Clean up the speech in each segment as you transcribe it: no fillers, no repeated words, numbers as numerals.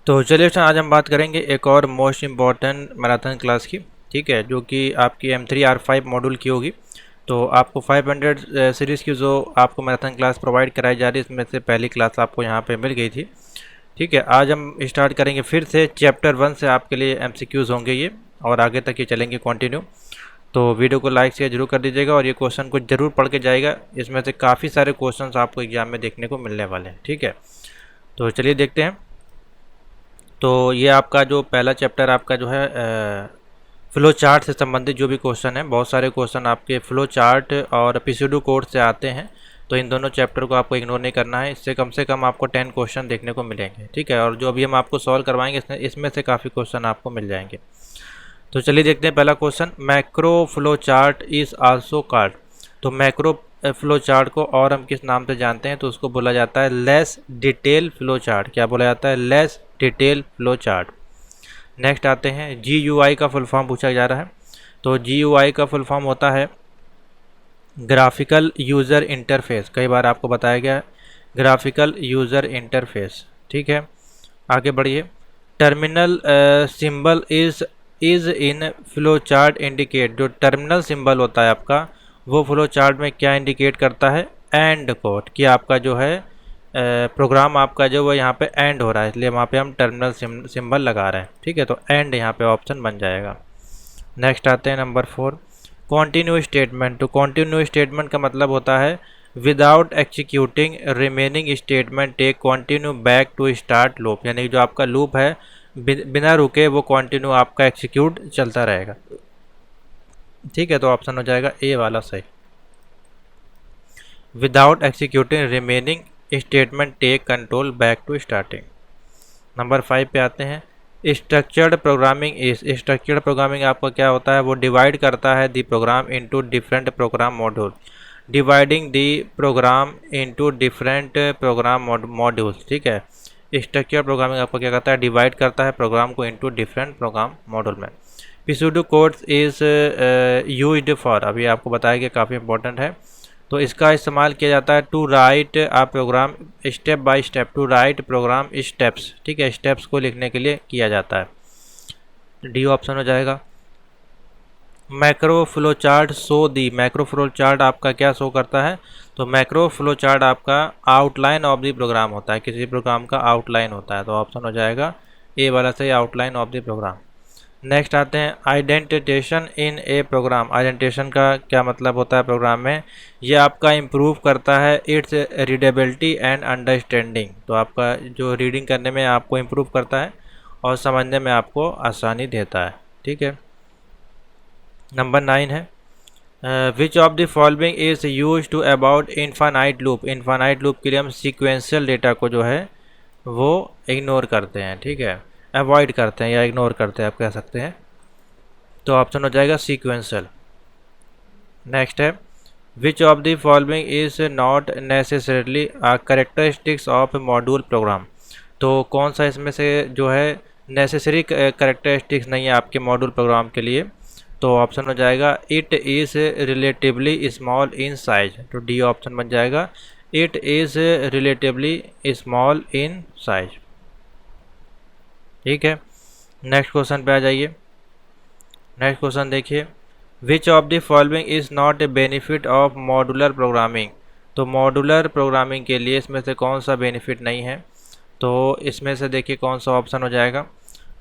तो चलिए सर, आज हम बात करेंगे एक और मोस्ट इम्पॉर्टेंट मैराथन क्लास की। ठीक है, जो कि आपकी M3R5 मॉड्यूल की होगी। तो आपको 500 सीरीज़ की जो आपको मैराथन क्लास प्रोवाइड कराई जा रही है, इसमें से पहली क्लास आपको यहाँ पे मिल गई थी। ठीक है, आज हम स्टार्ट करेंगे फिर से चैप्टर 1 से। आपके लिए MCQs होंगे ये, और आगे तक ये चलेंगे कंटिन्यू। तो वीडियो को लाइक शेयर जरूर कर दीजिएगा और ये क्वेश्चन को जरूर पढ़ के जाएगा। इसमें से काफ़ी सारे क्वेश्चन आपको एग्जाम में देखने को मिलने वाले हैं। ठीक है, तो चलिए देखते हैं। तो ये आपका जो पहला चैप्टर आपका जो है फ्लो चार्ट से संबंधित जो भी क्वेश्चन है, बहुत सारे क्वेश्चन आपके फ्लो चार्ट और पीसीडू कोड से आते हैं। तो इन दोनों चैप्टर को आपको इग्नोर नहीं करना है। इससे कम से कम आपको 10 क्वेश्चन देखने को मिलेंगे। ठीक है, और जो अभी हम आपको सॉल्व करवाएंगे इसमें से काफ़ी क्वेश्चन आपको मिल जाएंगे। तो चलिए देखते हैं पहला question. Macro flow chart is also called. तो मैक्रो फ्लो चार्ट को और हम किस नाम से जानते हैं, तो उसको बोला जाता है लेस डिटेल फ्लो चार्ट। क्या बोला जाता है? Less detail flow chart. Next आते हैं, GUI का फुल फॉर्म पूछा जा रहा है। तो GUI का फुल फॉर्म होता है ग्राफिकल यूज़र इंटरफेस। कई बार आपको बताया गया है ग्राफिकल यूज़र इंटरफेस। ठीक है, आगे बढ़िए। Terminal symbol is in flow chart indicate. जो टर्मिनल सिंबल होता है आपका, वो फ्लो चार्ट में क्या इंडिकेट करता है? And code. कि आपका जो है प्रोग्राम आपका जो वो यहाँ पे एंड हो रहा है, इसलिए वहाँ पे हम टर्मिनल सिंबल लगा रहे हैं। ठीक है, तो एंड यहाँ पे ऑप्शन बन जाएगा। नेक्स्ट आते हैं नंबर 4, कॉन्टिन्यू स्टेटमेंट। तो कॉन्टिन्यू स्टेटमेंट का मतलब होता है without executing remaining statement take continue back to start loop. यानी जो आपका लूप है बिना रुके वो कॉन्टिन्यू आपका एक्सिक्यूट चलता रहेगा। ठीक है, तो ऑप्शन हो जाएगा ए वाला सही। Without executing remaining statement take control back to starting. Number 5 पे आते हैं, structured programming is. Structured programming आपका क्या होता है? वो डिवाइड करता है the program into different program module. Dividing the program into different program modules. ठीक है, स्ट्रक्चर प्रोग्रामिंग आपको क्या करता है? डिवाइड करता है प्रोग्राम को इनटू डिफरेंट प्रोग्राम मॉड्यूल में। pseudo codes is used for. अभी आपको बताया गया, काफ़ी इंपॉर्टेंट है। तो इसका इस्तेमाल किया जाता है to write a program step by step. To write program steps. ठीक है, स्टेप्स को लिखने के लिए किया जाता है। डी ऑप्शन हो जाएगा। मैक्रो फ्लो चार्ट शो दी। मैक्रो फ्लो चार्ट आपका क्या शो करता है? तो मैक्रो फ्लो चार्ट आपका आउटलाइन ऑफ द प्रोग्राम होता है। किसी प्रोग्राम का आउटलाइन होता है, तो ऑप्शन हो जाएगा ए वाला सही, outline of the program. Next आते हैं, आइडेंटिटेशन इन ए प्रोग्राम। आइडेंटिटेशन का क्या मतलब होता है प्रोग्राम में? ये आपका इम्प्रूव करता है इट्स रीडेबिलिटी एंड अंडरस्टैंडिंग। तो आपका जो रीडिंग करने में आपको इम्प्रूव करता है और समझने में आपको आसानी देता है। ठीक है, नंबर 9 है, which of the following is use to about infinite loop. Infinite loop के लिए हम सीक्वेंशियल डेटा को जो है वो इग्नोर करते हैं। ठीक है, अवॉइड करते हैं या इग्नोर करते हैं, आप कह सकते हैं। तो ऑप्शन हो जाएगा सीक्वेंशियल। नेक्स्ट है, which of the following is not necessarily characteristics of module program. तो कौन सा इसमें से जो है नेसेसरी करेक्टरिस्टिक्स नहीं है आपके मॉड्यूल प्रोग्राम के लिए? तो ऑप्शन हो जाएगा it is relatively small in size. तो डी ऑप्शन बन जाएगा, it is relatively small in size. ठीक है, नेक्स्ट क्वेश्चन पे आ जाइए। नेक्स्ट क्वेश्चन देखिए, which of the following is not a benefit of modular programming. तो मॉडुलर प्रोग्रामिंग के लिए इसमें से कौन सा बेनिफिट नहीं है? तो इसमें से देखिए कौन सा ऑप्शन हो जाएगा।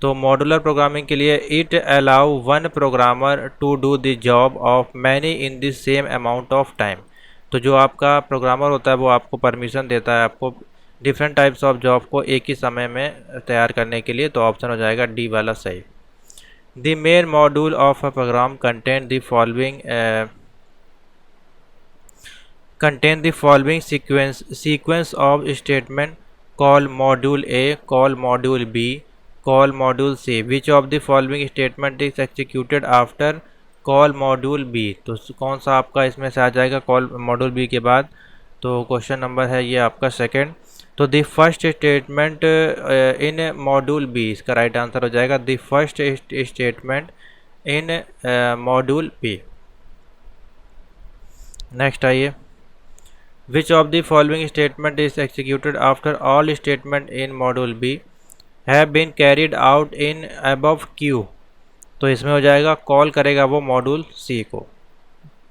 तो मॉडुलर प्रोग्रामिंग के लिए it allow one programmer to do the job of many in the same amount of time. तो जो आपका प्रोग्रामर होता है वो आपको परमिशन देता है आपको डिफरेंट टाइप्स ऑफ जॉब को एक ही समय में तैयार करने के लिए। तो ऑप्शन हो जाएगा डी वाला सही। The main module of a program content the following sequence of statement call module A, call module B, call module C. Which of the following statement is executed after call module B. तो कौन सा आपका इसमें से आ जाएगा call module B के बाद? तो क्वेश्चन नंबर है ये आपका सेकंड। तो the first statement in module B, इसका राइट आंसर हो जाएगा the first statement in module B. Next आइए, which of the following statement is executed after all statement in module B. Have been carried out in above Q, तो इसमें हो जाएगा call करेगा वो मॉड्यूल सी को,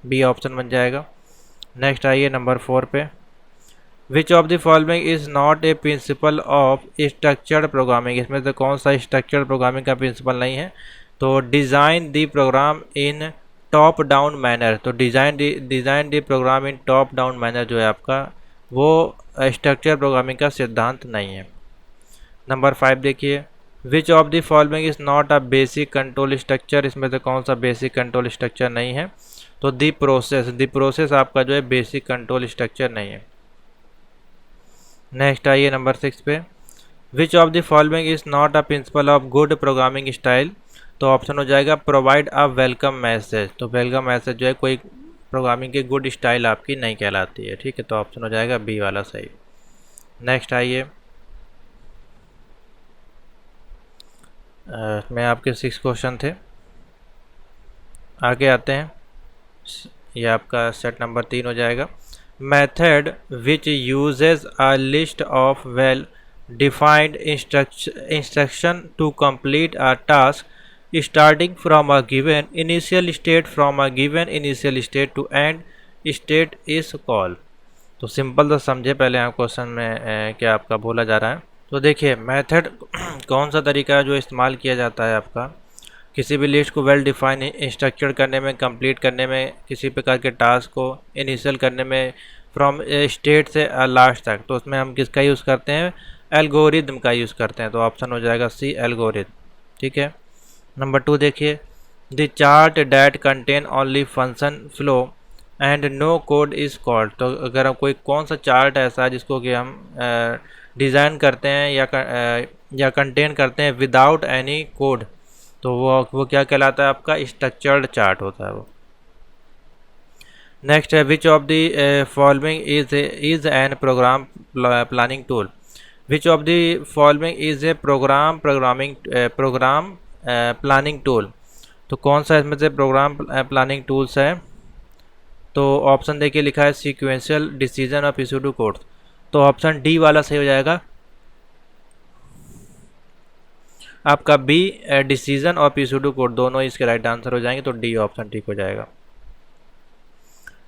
बी ऑप्शन बन जाएगा। नेक्स्ट आइए नंबर 4 पे, विच of the following is not a principle of structured programming, इसमें से कौन सा स्ट्रक्चर्ड प्रोग्रामिंग का प्रिंसिपल नहीं है? तो design the program in top down manner, तो design the program in top down manner जो है आपका वो स्ट्रक्चर प्रोग्रामिंग का सिद्धांत नहीं है। नंबर 5 देखिए, which of the following is not a basic control structure, इसमें से कौन सा बेसिक कंट्रोल स्ट्रक्चर नहीं है? तो द प्रोसेस आपका जो है बेसिक कंट्रोल स्ट्रक्चर नहीं है। नेक्स्ट आइए नंबर 6 पे, विच of the following is not a principle of good programming style, तो ऑप्शन हो जाएगा प्रोवाइड अ वेलकम मैसेज, तो वेलकम मैसेज जो है कोई प्रोग्रामिंग की गुड स्टाइल आपकी नहीं कहलाती है, ठीक है, तो ऑप्शन हो जाएगा बी वाला सही। नेक्स्ट आइए, में आपके 6 क्वेश्चन थे, आगे आते हैं, ये आपका सेट नंबर 3 हो जाएगा। Method which uses a list of well defined instruction to complete a task starting from a given initial state to end state is call, तो सिंपल तो समझे पहले आप क्वेश्चन में क्या आपका बोला जा रहा है। तो देखिए मेथड कौन सा तरीका है जो इस्तेमाल किया जाता है आपका किसी भी लिस्ट को वेल डिफाइन स्ट्रक्चर करने में, कंप्लीट करने में, किसी प्रकार के टास्क को इनिशियल करने में फ्रॉम स्टेट से लास्ट तक, तो उसमें हम किसका यूज़ करते हैं? एल्गोरिदम का यूज़ करते हैं, तो ऑप्शन हो जाएगा सी एल्गोरिदम, ठीक है। नंबर 2 देखिए, the chart that contain only function flow and no code is called, तो अगर हम कोई कौन सा चार्ट ऐसा है जिसको कि हम डिज़ाइन करते हैं या कंटेन करते हैं विदाउट एनी कोड, तो वो क्या कहलाता है? आपका स्ट्रक्चर्ड चार्ट होता है वो। नेक्स्ट है, which of the following is an program planning tool, which of the following is a program planning tool, तो कौन सा इसमें से प्रोग्राम प्लानिंग टूल्स है? तो ऑप्शन देखिए लिखा है sequential decision of pseudo code, तो ऑप्शन डी वाला सही हो जाएगा आपका बी डिसीजन और स्यूडो कोड, दोनों इसके राइट आंसर हो जाएंगे, तो डी ऑप्शन ठीक हो जाएगा।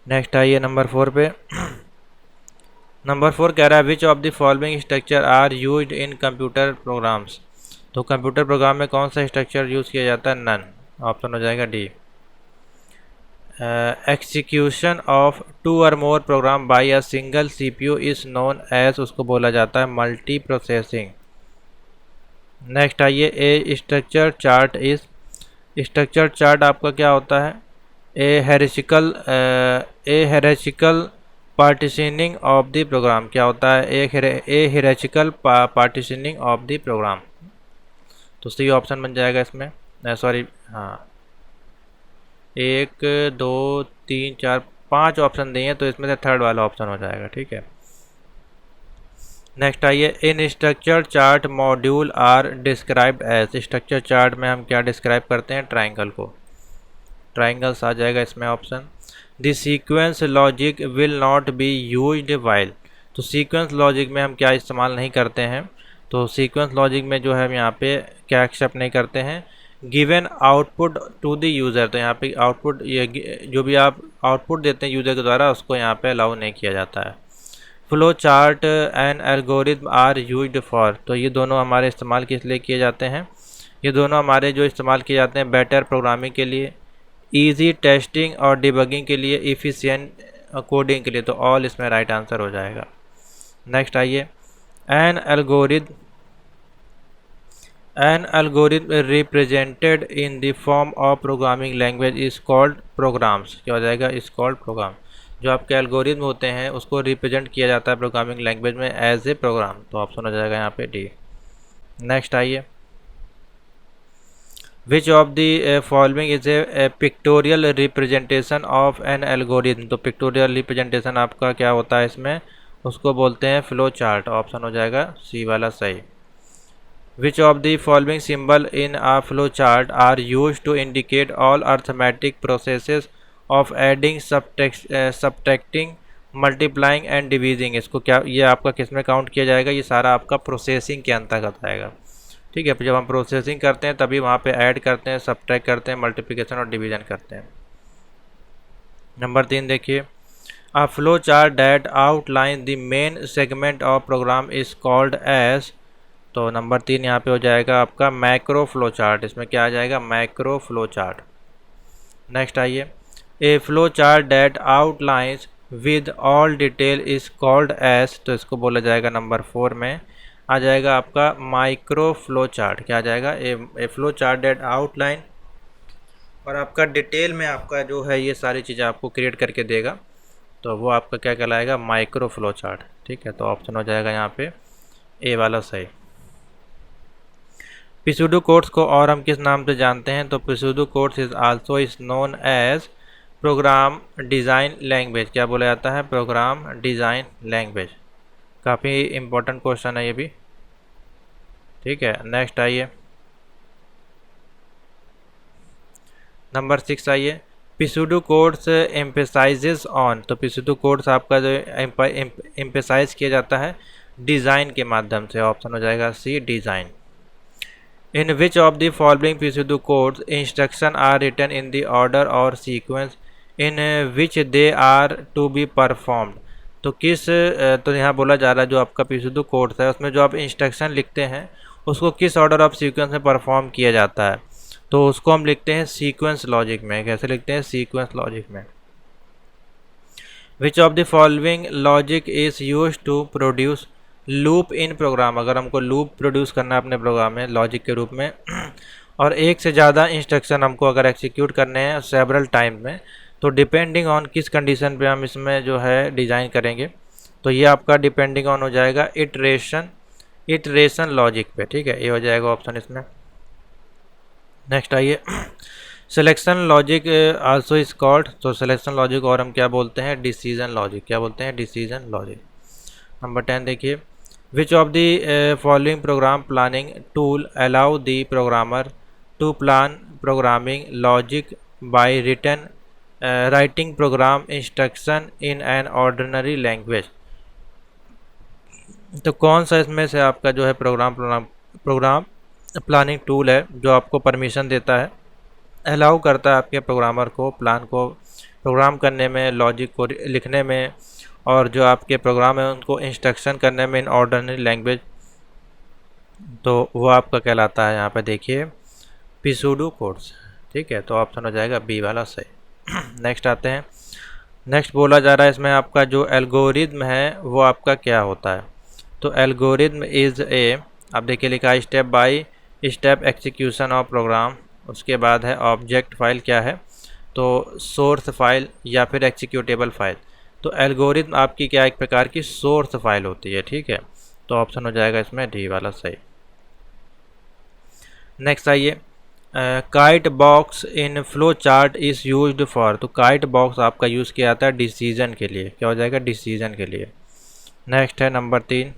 नेक्स्ट आइए नंबर 4 पे, नंबर 4 कह रहा है which of the following structure are used in computer programs, तो कंप्यूटर प्रोग्राम में कौन सा स्ट्रक्चर यूज़ किया जाता है? नन, ऑप्शन हो जाएगा डी। एक्सिक्यूशन ऑफ 2 और more program by a single CPU is known as, उसको बोला जाता है मल्टी प्रोसेसिंग। नेक्स्ट आइए, a structure chart is, structure chart आपका क्या होता है? A hierarchical partitioning of the program, क्या होता है? A hierarchical partitioning of the program, तो सही ऑप्शन बन जाएगा इसमें, सॉरी हाँ 1 2 3 4 5 ऑप्शन दिए हैं, तो इसमें से थर्ड वाला ऑप्शन हो जाएगा, ठीक है। नेक्स्ट आइए, in structure chart module are described as, structure chart में हम क्या डिस्क्राइब करते हैं? ट्राइंगल को, ट्राइंगल्स आ जाएगा इसमें option. The sequence logic will not be used while, तो सीक्वेंस लॉजिक में हम क्या इस्तेमाल नहीं करते हैं? तो सीक्वेंस लॉजिक में जो है हम यहाँ पे क्या एक्सेप्ट नहीं करते हैं? Given output to the user, तो यहाँ पे आउटपुट ये जो भी आप आउटपुट देते हैं यूज़र के द्वारा उसको यहाँ पे अलाउ नहीं किया जाता है। Flow chart and algorithm are used for, तो ये दोनों हमारे इस्तेमाल किस लिए किए जाते हैं? ये दोनों हमारे जो इस्तेमाल किए जाते हैं बेटर प्रोग्रामिंग के लिए, इजी टेस्टिंग और डिबगिंग के लिए, इफ़िशिएंट कोडिंग के लिए, तो ऑल इसमें राइट आंसर हो जाएगा। नेक्स्ट आइए, an algorithm represented in the form of programming language is called programs, क्या हो जाएगा? इज कॉल्ड प्रोग्राम, जो आपके एल्गोरिथम होते हैं उसको रिप्रेजेंट किया जाता है प्रोग्रामिंग लैंग्वेज में एज ए प्रोग्राम, तो ऑप्शन हो जाएगा यहाँ पे डी। नेक्स्ट आइए, which of the following is A pictorial representation of an algorithm, तो पिक्टोरियल रिप्रेजेंटेशन आपका क्या होता है इसमें? उसको बोलते हैं फ्लो चार्ट, ऑप्शन हो जाएगा सी वाला सही। Which of the following symbol in a flow chart are use to indicate all arithmetic processes of adding, subtracting, multiplying and dividing, इसको क्या ये आपका किस में काउंट किया जाएगा? ये सारा आपका प्रोसेसिंग के अंतर्गत आएगा। ठीक है, जब हम प्रोसेसिंग करते हैं तभी वहाँ पे ऐड करते हैं, सब्ट्रैक्ट करते हैं, मल्टीप्लिकेशन और डिवीजन करते हैं। नंबर 3 देखिए, a flow chart that outline the main segment of program is called as. तो नंबर 3 यहाँ पे हो जाएगा आपका मैक्रो फ्लो चार्ट। इसमें क्या आ जाएगा? Macro flow chart. नेक्स्ट आइए, a flow chart that outlines with all detail is called as. तो इसको बोला जाएगा नंबर 4 में आ जाएगा आपका माइक्रो फ्लो चार्ट। क्या आ जाएगा? ए फ्लो चार्ट दैट आउटलाइन और आपका डिटेल में आपका जो है ये सारी चीज़ें आपको क्रिएट करके देगा, तो वो आपका क्या कहलाएगा? Micro flow chart. ठीक है, तो ऑप्शन हो जाएगा यहाँ पे ए वाला सही। पिसूडो कोड्स को और हम किस नाम से जानते हैं? तो pseudo codes is also is known as program design language. क्या बोला जाता है? Program design language. काफ़ी इम्पोर्टेंट क्वेश्चन है ये भी। ठीक है, नेक्स्ट आइए, नंबर 6 आइए, पिसूडो कोड्स एम्फेसाइजेस ऑन। तो पिसूडो कोड्स आपका जो एम्फेसाइज किया जाता है डिज़ाइन के माध्यम से। ऑप्शन हो जाएगा सी, design. In which of the following pseudo codes instruction are written in the order or sequence in which they are to be performed? तो तो यहाँ बोला जा रहा है जो आपका pseudo codes है उसमें जो आप इंस्ट्रक्शन लिखते हैं उसको किस ऑर्डर ऑफ सीक्वेंस में परफॉर्म किया जाता है? तो उसको हम लिखते हैं सीक्वेंस लॉजिक में। कैसे लिखते हैं? सीक्वेंस लॉजिक में। Which of the following logic is used to produce loop in program? अगर हमको लूप प्रोड्यूस करना है अपने प्रोग्राम में लॉजिक के रूप में और एक से ज़्यादा इंस्ट्रक्शन हमको अगर एग्जीक्यूट करने हैं सेवरल टाइम में, तो डिपेंडिंग ऑन किस कंडीशन पे हम इसमें जो है डिज़ाइन करेंगे, तो ये आपका डिपेंडिंग ऑन हो जाएगा इटरेशन लॉजिक पे। ठीक है, ये हो जाएगा ऑप्शन इसमें। नेक्स्ट आइए, selection logic also is called. तो सिलेक्शन लॉजिक और हम क्या बोलते हैं? Decision logic. क्या बोलते हैं? Decision logic. नंबर 10 देखिए, which of the following program planning tool allow the programmer to plan programming logic by writing program instruction in an ordinary language. तो कौन सा इसमें से आपका जो है प्रोग्राम प्लानिंग टूल है जो आपको परमिशन देता है, अलाउ करता है आपके प्रोग्रामर को प्रोग्राम करने में, लॉजिक को लिखने में, और जो आपके प्रोग्राम है उनको इंस्ट्रक्शन करने में इन ऑर्डिनरी लैंग्वेज? तो वो आपका कहलाता है यहाँ पे देखिए पिसूडो कोड्स। ठीक है, तो ऑप्शन हो जाएगा बी वाला सही। नेक्स्ट आते हैं, नेक्स्ट बोला जा रहा है इसमें आपका जो एल्गोरिज्म है वो आपका क्या होता है? तो एल्गोरिज्म इज़ आप देखिए लिखा है step by step execution of program. उसके बाद है ऑब्जेक्ट फाइल। क्या है? तो सोर्स फाइल या फिर एग्जीक्यूटेबल फाइल। तो एल्गोरिज्म आपकी क्या एक प्रकार की सोर्स फाइल होती है। ठीक है, तो ऑप्शन हो जाएगा इसमें डी वाला सही। नेक्स्ट आइए, kite box in flow chart is used for. तो काइट बॉक्स आपका यूज़ किया जाता है डिसीजन के लिए। क्या हो जाएगा? डिसीजन के लिए। नेक्स्ट है नंबर 3।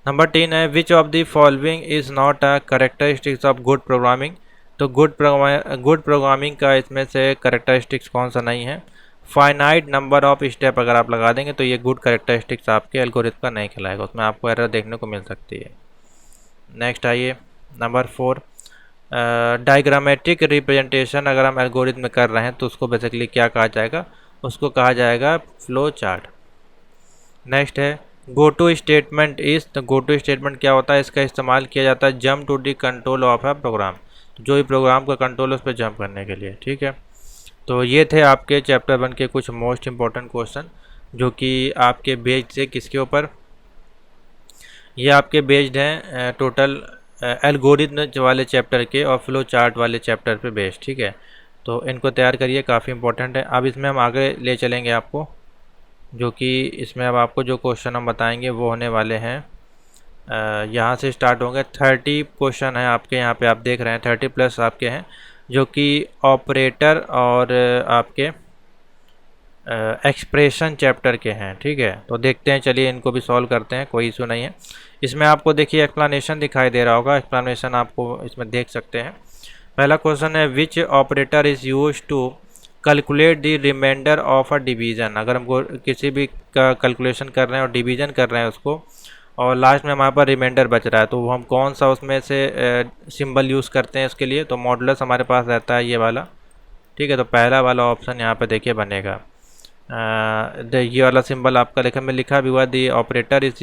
नंबर 3 है which of the following is not a characteristics of good programming. तो गुड प्रोग्रामिंग का इसमें से कैरेक्टरिस्टिक्स कौन सा नहीं है? फाइनाइट नंबर ऑफ स्टेप अगर आप लगा देंगे तो ये गुड कैरेक्टरिस्टिक्स आपके एल्गोरिथम का नहीं कहलाएगा, उसमें आपको एरर देखने को मिल सकती है। नेक्स्ट आइए नंबर 4, डायग्रामेटिक रिप्रेजेंटेशन अगर हम एल्गोरिथम में कर रहे हैं तो उसको बेसिकली क्या कहा जाएगा? उसको कहा जाएगा फ्लो चार्ट। नेक्स्ट है गो टू स्टेटमेंट इज। तो गो टू स्टेटमेंट क्या होता है? इसका इस्तेमाल किया जाता है jump to the control of a program. तो जो भी प्रोग्राम का कंट्रोल है उस पर जंप करने के लिए। ठीक है, तो ये थे आपके चैप्टर 1 के कुछ मोस्ट इम्पॉर्टेंट क्वेश्चन जो कि आपके बेस्ड से किसके ऊपर? ये आपके बेस्ड हैं टोटल एल्गोरिथम वाले चैप्टर के और फ्लो चार्ट वाले चैप्टर पे बेस्ड। ठीक है, तो इनको तैयार करिए, काफ़ी इंपॉर्टेंट है। अब इसमें हम आगे ले चलेंगे आपको, जो कि इसमें अब आपको जो क्वेश्चन हम बताएंगे वो होने वाले हैं यहाँ से स्टार्ट होंगे। 30 क्वेश्चन है आपके यहाँ पे, आप देख रहे हैं 30+ आपके हैं जो कि ऑपरेटर और आपके एक्सप्रेशन चैप्टर के हैं। ठीक है, तो देखते हैं, चलिए इनको भी सॉल्व करते हैं, कोई इशू नहीं है। इसमें आपको देखिए एक्सप्लेनेशन दिखाई दे रहा होगा, एक्सप्लेनेशन आपको इसमें देख सकते हैं। पहला क्वेश्चन है which operator is used to calculate the remainder of a division. अगर हमको किसी भी का कैलकुलेशन कर रहे हैं और डिवीज़न कर रहे हैं उसको, और लास्ट में हमारे पास रिमाइंडर बच रहा है, तो हम कौन सा उसमें से सिंबल यूज़ करते हैं इसके लिए, तो मॉडुलस हमारे पास रहता है ये वाला। ठीक है, तो पहला वाला ऑप्शन यहाँ पे देखिए बनेगा। ये वाला सिंबल आपका लिखा में लिखा भी हुआ, the operator is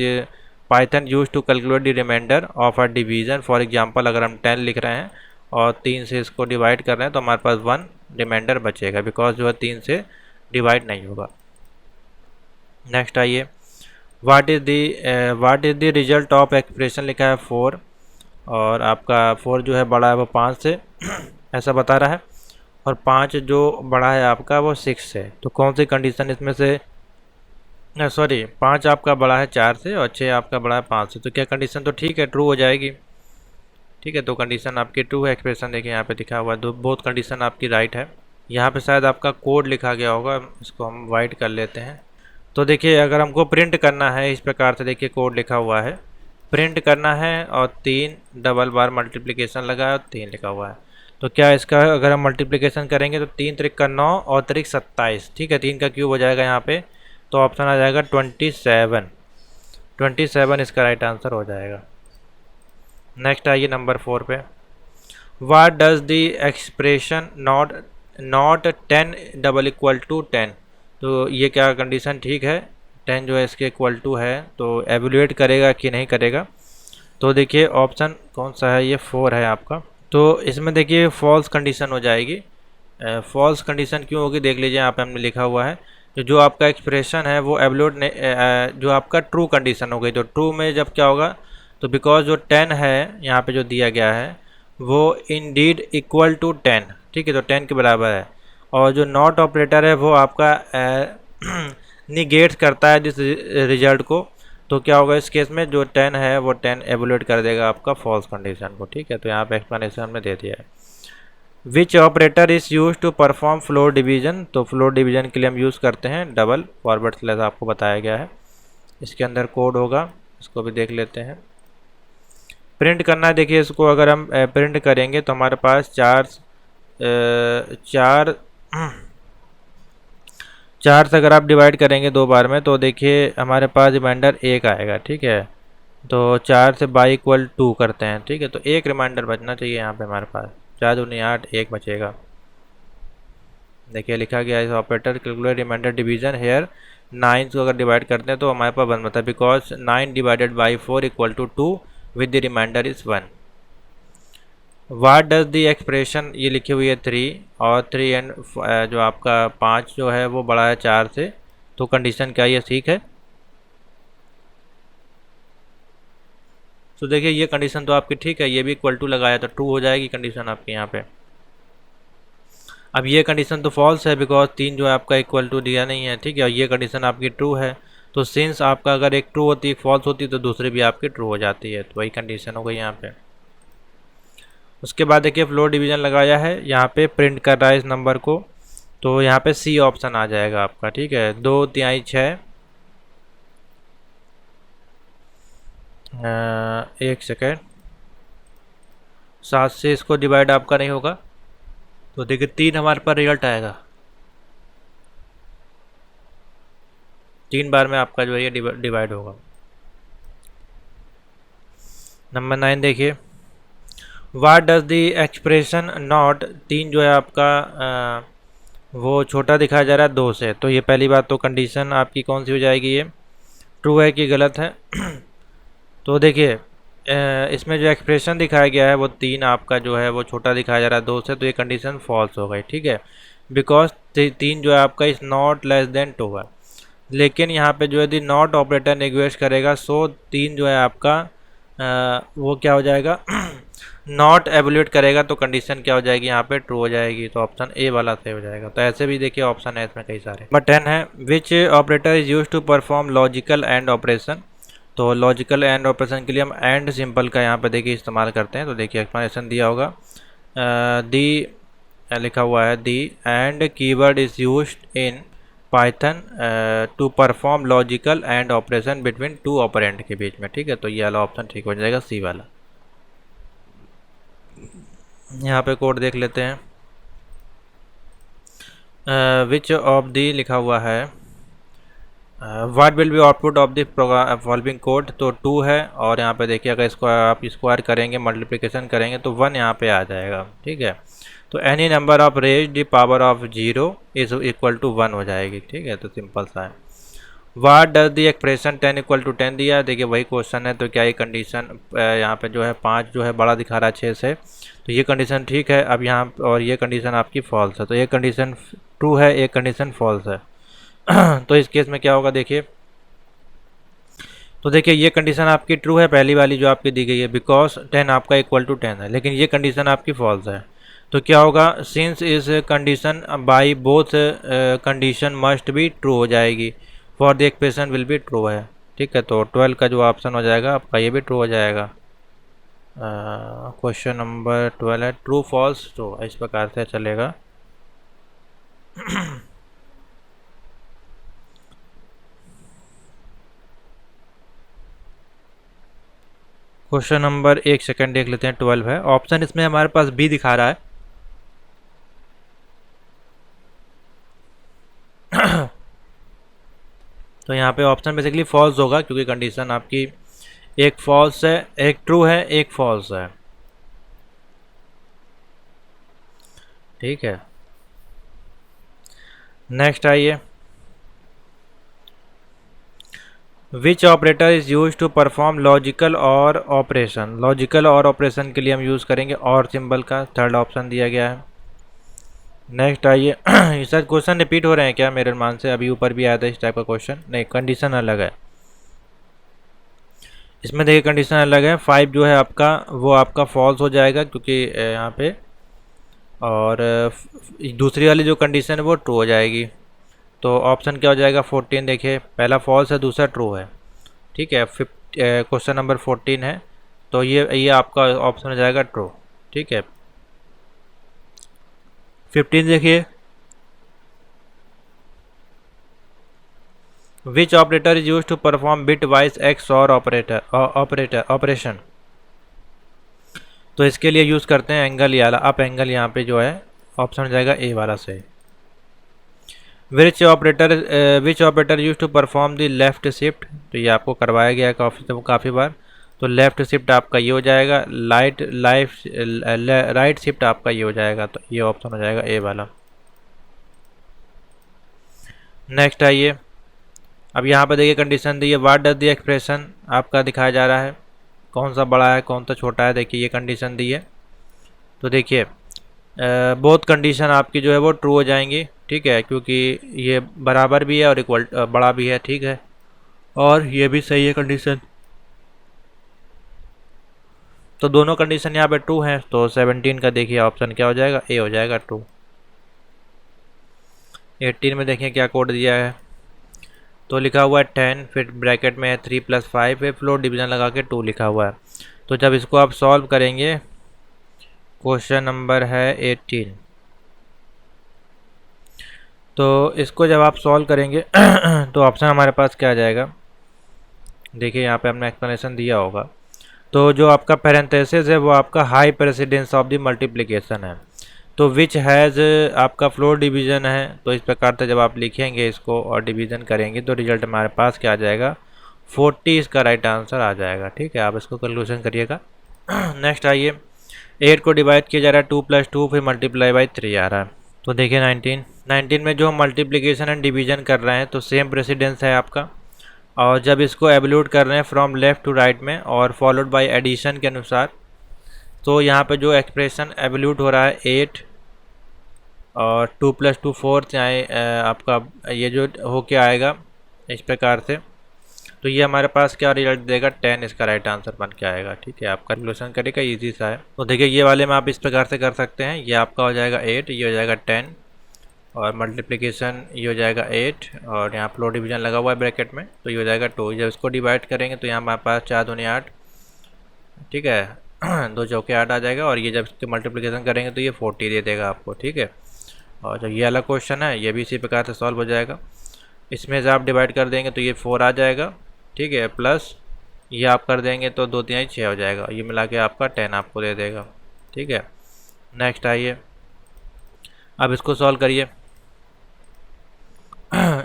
Python use to calculate the remainder of a division. For example अगर हम 10 लिख रहे हैं और 3 से इसको डिवाइड कर रहे हैं तो हमारे पास 1 रिमाइंडर बचेगा, बिकॉज जो है 3 से डिवाइड नहीं होगा। नेक्स्ट आइए, what is the result of expression, लिखा है 4 और आपका 4 जो है बड़ा है वो 5 से ऐसा बता रहा है, और 5 जो बड़ा है आपका वो 6 से। तो कौन सी कंडीशन इसमें से, सॉरी 5 आपका बड़ा है 4 से और 6 आपका बड़ा है 5 से, तो क्या कंडीशन तो ठीक है, ट्रू हो जाएगी। ठीक है, तो कंडीशन आपकी ट्रू है। एक्सप्रेशन देखिए यहाँ पे दिखा हुआ है, दो बहुत कंडीशन आपकी राइट है। यहाँ पे शायद आपका कोड लिखा गया होगा, इसको हम वाइट कर लेते हैं। तो देखिए अगर हमको प्रिंट करना है इस प्रकार से, देखिए कोड लिखा हुआ है, प्रिंट करना है और 3 डबल बार मल्टीप्लिकेशन लगा और 3 लिखा हुआ है। तो क्या इसका अगर हम मल्टीप्लिकेशन करेंगे तो 3 त्रिक का 9 और त्रिक 27, ठीक है, 3 का क्यूब हो जाएगा यहाँ पे, तो ऑप्शन आ जाएगा 27 इसका राइट आंसर हो जाएगा। नेक्स्ट आइए नंबर 4 पे, what does the expression not 10 double equal to 10, तो ये क्या कंडीशन ठीक है, 10 जो है इसके इक्वल टू है, तो एवेल्यूएट करेगा कि नहीं करेगा। तो देखिए ऑप्शन कौन सा है, ये 4 है आपका, तो इसमें देखिए फॉल्स कंडीशन हो जाएगी। फॉल्स कंडीशन क्यों होगी देख लीजिए, यहाँ पे हमने लिखा हुआ है जो आपका एक्सप्रेशन है वो एवेल्यूएट जो आपका ट्रू कंडीशन हो गई। तो ट्रू में जब क्या होगा, तो बिकॉज जो 10 है यहाँ पे जो दिया गया है वो इंडीड इक्वल टू 10, ठीक है, तो 10 के बराबर है, और जो नॉट ऑपरेटर है वो आपका निगेट्स करता है जिस रिजल्ट को, तो क्या होगा इस केस में जो 10 है वो 10 एवेल्यूएट कर देगा आपका फॉल्स कंडीशन को। ठीक है, तो यहाँ पे एक्सप्लेनेशन हमने दे दिया है। Which operator is use to perform floor division, तो फ्लोर डिवीजन के लिए हम यूज़ करते हैं डबल फॉरवर्ड स्लैश, आपको बताया गया है, इसके अंदर कोड होगा, इसको भी देख लेते हैं। प्रिंट करना है, देखिए इसको अगर हम प्रिंट करेंगे तो हमारे पास चार से अगर आप डिवाइड करेंगे 2 बार में तो देखिए हमारे पास रिमाइंडर 1 आएगा। ठीक है, तो 4 से बाई इक्वल 2 करते हैं। ठीक है, तो 1 रिमाइंडर बचना चाहिए यहाँ पे हमारे पास, 4 दूनी 8, 1 बचेगा। देखिए लिखा गया इस operator calculate remainder division here 9 को अगर डिवाइड करते हैं तो हमारे पास 1 बनता है, because 9 divided by 4 equal to 2 with the remainder is 1। What does the expression, ये लिखी हुई है 3 और 3 एंड जो आपका 5 जो है वो बड़ा है 4 से, तो कंडीशन क्या ये ठीक है। तो देखिए ये कंडीशन तो आपकी ठीक है, ये भी इक्वल टू लगाया तो ट्रू हो जाएगी कंडीशन आपकी यहाँ पे। अब ये कंडीशन तो फॉल्स है बिकॉज 3 जो है आपका इक्वल टू दिया नहीं है। ठीक है, और ये कंडीशन आपकी ट्रू है, तो सिंस आपका अगर एक ट्रू होती है एक फॉल्स होती तो दूसरी भी आपकी ट्रू हो जाती है, तो वही कंडीशन हो गई यहाँ पे। उसके बाद देखिए फ्लोर डिवीजन लगाया है, यहाँ पे प्रिंट कर रहा है इस नंबर को, तो यहाँ पे सी ऑप्शन आ जाएगा आपका। ठीक है, 2×6 1 सेकेंड 7 से इसको डिवाइड आपका नहीं होगा, तो देखिए 3 हमारे पास रिजल्ट आएगा, 3 बार में आपका जो है ये डिवाइड होगा। नंबर 9 देखिए, वाट डज द एक्सप्रेशन नॉट, 3 जो है आपका वो छोटा दिखाया जा रहा है 2 से, तो ये पहली बात तो कंडीशन आपकी कौन सी हो जाएगी, ये ट्रू है कि गलत है। तो देखिए इसमें जो एक्सप्रेशन दिखाया गया है वो 3 आपका जो है वो छोटा दिखाया जा रहा है 2 से, तो ये कंडीशन फॉल्स हो गई। ठीक है, बिकॉज 3 जो है आपका इस नॉट लेस देन 2 है, लेकिन यहाँ पे जो है दी नॉट ऑपरेटर नेगोशिएट करेगा, सो 3 जो है आपका वो क्या हो जाएगा नॉट एवेल्यूएट करेगा, तो कंडीशन क्या हो जाएगी यहाँ पे ट्रू हो जाएगी, तो ऑप्शन ए वाला सही हो जाएगा। तो ऐसे भी देखिए ऑप्शन है इसमें कई सारे। नंबर 10 है, which operator is use to perform logical and operation, तो लॉजिकल एंड ऑपरेशन के लिए हम एंड सिंपल का यहाँ पे देखिए इस्तेमाल करते हैं, तो देखिए एक्सप्लेनेशन दिया होगा, दी लिखा हुआ है the and keyword is used in Python to perform logical and operation between 2 operand के बीच में। ठीक है, तो ये वाला ऑप्शन ठीक हो जाएगा, सी वाला। यहाँ पे कोड देख लेते हैं, विच ऑफ दी लिखा हुआ है what will be output of the following code, तो 2 है, और यहाँ पे देखिए अगर इसको आप स्क्वायर करेंगे, मल्टीप्लिकेशन करेंगे तो 1 यहाँ पे आ जाएगा, ठीक है। तो any number of raise the power of 0 is equal to 1 हो जाएगी, ठीक है। तो सिंपल सा है। What does the expression 10 equal to 10 दिया, देखिए वही क्वेश्चन है। तो क्या ये कंडीशन यहाँ पे जो है 5 जो है बड़ा दिखा रहा है 6 से, तो ये कंडीशन ठीक है। अब यहाँ और ये कंडीशन आपकी फॉल्स है, तो ये कंडीशन ट्रू है, एक कंडीशन फॉल्स है। तो इस केस में क्या होगा देखिए, तो देखिए ये कंडीशन आपकी ट्रू है, पहली वाली जो आपकी दी गई है, बिकॉज 10 आपका इक्वल टू 10 है, लेकिन ये कंडीशन आपकी फॉल्स है। तो क्या होगा, सिंस इस condition by both condition must be true हो जाएगी, for the expression will be true है, ठीक है। तो 12 का जो ऑप्शन हो जाएगा आपका ये भी ट्रू हो जाएगा। क्वेश्चन नंबर 12 है ट्रू फॉल्स, तो इस प्रकार से चलेगा। क्वेश्चन नंबर 1 सेकंड देख लेते हैं, 12 है। ऑप्शन इसमें हमारे पास बी दिखा रहा है। तो यहाँ पे ऑप्शन बेसिकली फॉल्स होगा, क्योंकि कंडीशन आपकी एक फॉल्स है, एक ट्रू है, एक फॉल्स है, ठीक है। नेक्स्ट आइए, which operator is use to perform logical or operation, logical or operation के लिए हम यूज़ करेंगे और सिंबल का, थर्ड ऑप्शन दिया गया है। नेक्स्ट आइए, ये सर क्वेश्चन रिपीट हो रहे हैं क्या मेरे मान से, अभी ऊपर भी आया था इस टाइप का क्वेश्चन, नहीं कंडीशन अलग है इसमें, देखिए कंडीशन अलग है। 5 जो है आपका वो आपका फॉल्स हो जाएगा, क्योंकि यहाँ पे, और दूसरी वाली जो कंडीशन है वो ट्रू हो जाएगी। तो ऑप्शन क्या हो जाएगा 14, देखिए पहला फॉल्स है, दूसरा ट्रू है, ठीक है। क्वेश्चन नंबर 14 है, तो ये आपका ऑप्शन हो जाएगा ट्रू, ठीक है। 15 देखिए, which operator is use to perform bitwise XOR operation, तो इसके लिए यूज़ करते हैं एंगल या अप एंगल, यहाँ पे जो है ऑप्शन हो जाएगा ए वाला सही। Which operator use to perform the left shift, तो ये आपको करवाया गया है काफ़ी बार। तो लेफ्ट शिफ्ट आपका ये हो जाएगा, राइट शिफ्ट आपका ये हो जाएगा, तो ये ऑप्शन हो जाएगा ए वाला। नेक्स्ट आइए, अब यहाँ पर देखिए कंडीशन दी है, व्हाट डज द एक्सप्रेशन आपका दिखाया जा रहा है, कौन सा बड़ा है कौन सा छोटा है, देखिए ये कंडीशन दी है। तो देखिए बहुत कंडीशन आपकी जो है वो ट्रू हो जाएंगी, ठीक है, क्योंकि ये बराबर भी है और इक्वल बड़ा भी है, ठीक है, और ये भी सही है कंडीशन। तो दोनों कंडीशन यहाँ पे ट्रू हैं, तो 17 का देखिए ऑप्शन क्या हो जाएगा, ए हो जाएगा ट्रू। 18 में देखिए क्या कोड दिया है, तो लिखा हुआ है 10, फिर ब्रैकेट में है 3 + 5 है, फ्लोर डिवीजन लगा के 2 लिखा हुआ है। तो जब इसको आप सॉल्व करेंगे, क्वेश्चन नंबर है 18, तो इसको जब आप सॉल्व करेंगे तो ऑप्शन हमारे पास क्या आ जाएगा, देखिए यहाँ पे हमने एक्सप्लेनेशन दिया होगा। तो जो आपका पैरेंथेसिस है वो आपका high precedence of the multiplication है, तो विच हैज़ आपका फ्लोर डिवीज़न है। तो इस प्रकार से जब आप लिखेंगे इसको और डिवीज़न करेंगे तो रिजल्ट हमारे पास क्या आ जाएगा, 40 इसका राइट आंसर आ जाएगा, ठीक है। आप इसको कैलकुलेशन करिएगा। नेक्स्ट आइए, 8 को डिवाइड किया जा रहा है 2 + 2, फिर मल्टीप्लाई बाई 3 आ रहा है। तो देखिए 19 में जो हम मल्टीप्लिकेशन एंड डिवीज़न कर रहे हैं तो सेम प्रेसिडेंस है आपका, और जब इसको एवल्यूट कर रहे हैं फ्रॉम लेफ़्ट टू राइट में और फॉलोड बाय एडिशन के अनुसार, तो यहाँ पे जो एक्सप्रेशन एवल्यूट हो रहा है 8 और 2 + 2 4, चाहे आपका ये जो होके आएगा इस प्रकार से, तो ये हमारे पास क्या रिजल्ट देगा 10, इसका राइट आंसर बन के आएगा, ठीक है। आप कैलकुलेशन करिएगा, इजी सा है। तो देखिए ये वाले में आप इस प्रकार से कर सकते हैं, ये आपका हो जाएगा 8, ये हो जाएगा 10, और मल्टीप्लिकेशन ये हो जाएगा 8, और यहाँ फ्लोर डिवीजन लगा हुआ है ब्रैकेट में, तो ये हो जाएगा 2। जब इसको डिवाइड करेंगे तो यहाँ हमारे पास 4 दूनी 8, ठीक है, 2 चौके 8 आ जाएगा, और ये जब इसके मल्टीप्लिकेशन करेंगे तो ये 40 दे देगा आपको, ठीक है। और जब ये अलग क्वेश्चन है ये भी इसी प्रकार से सॉल्व हो जाएगा, इसमें से आप डिवाइड कर देंगे तो ये 4 आ जाएगा, ठीक है, प्लस ये आप कर देंगे तो 2 3 6 हो जाएगा, ये मिला के आपका 10 आपको दे देगा, ठीक है। नेक्स्ट आइए, अब इसको सॉल्व करिए।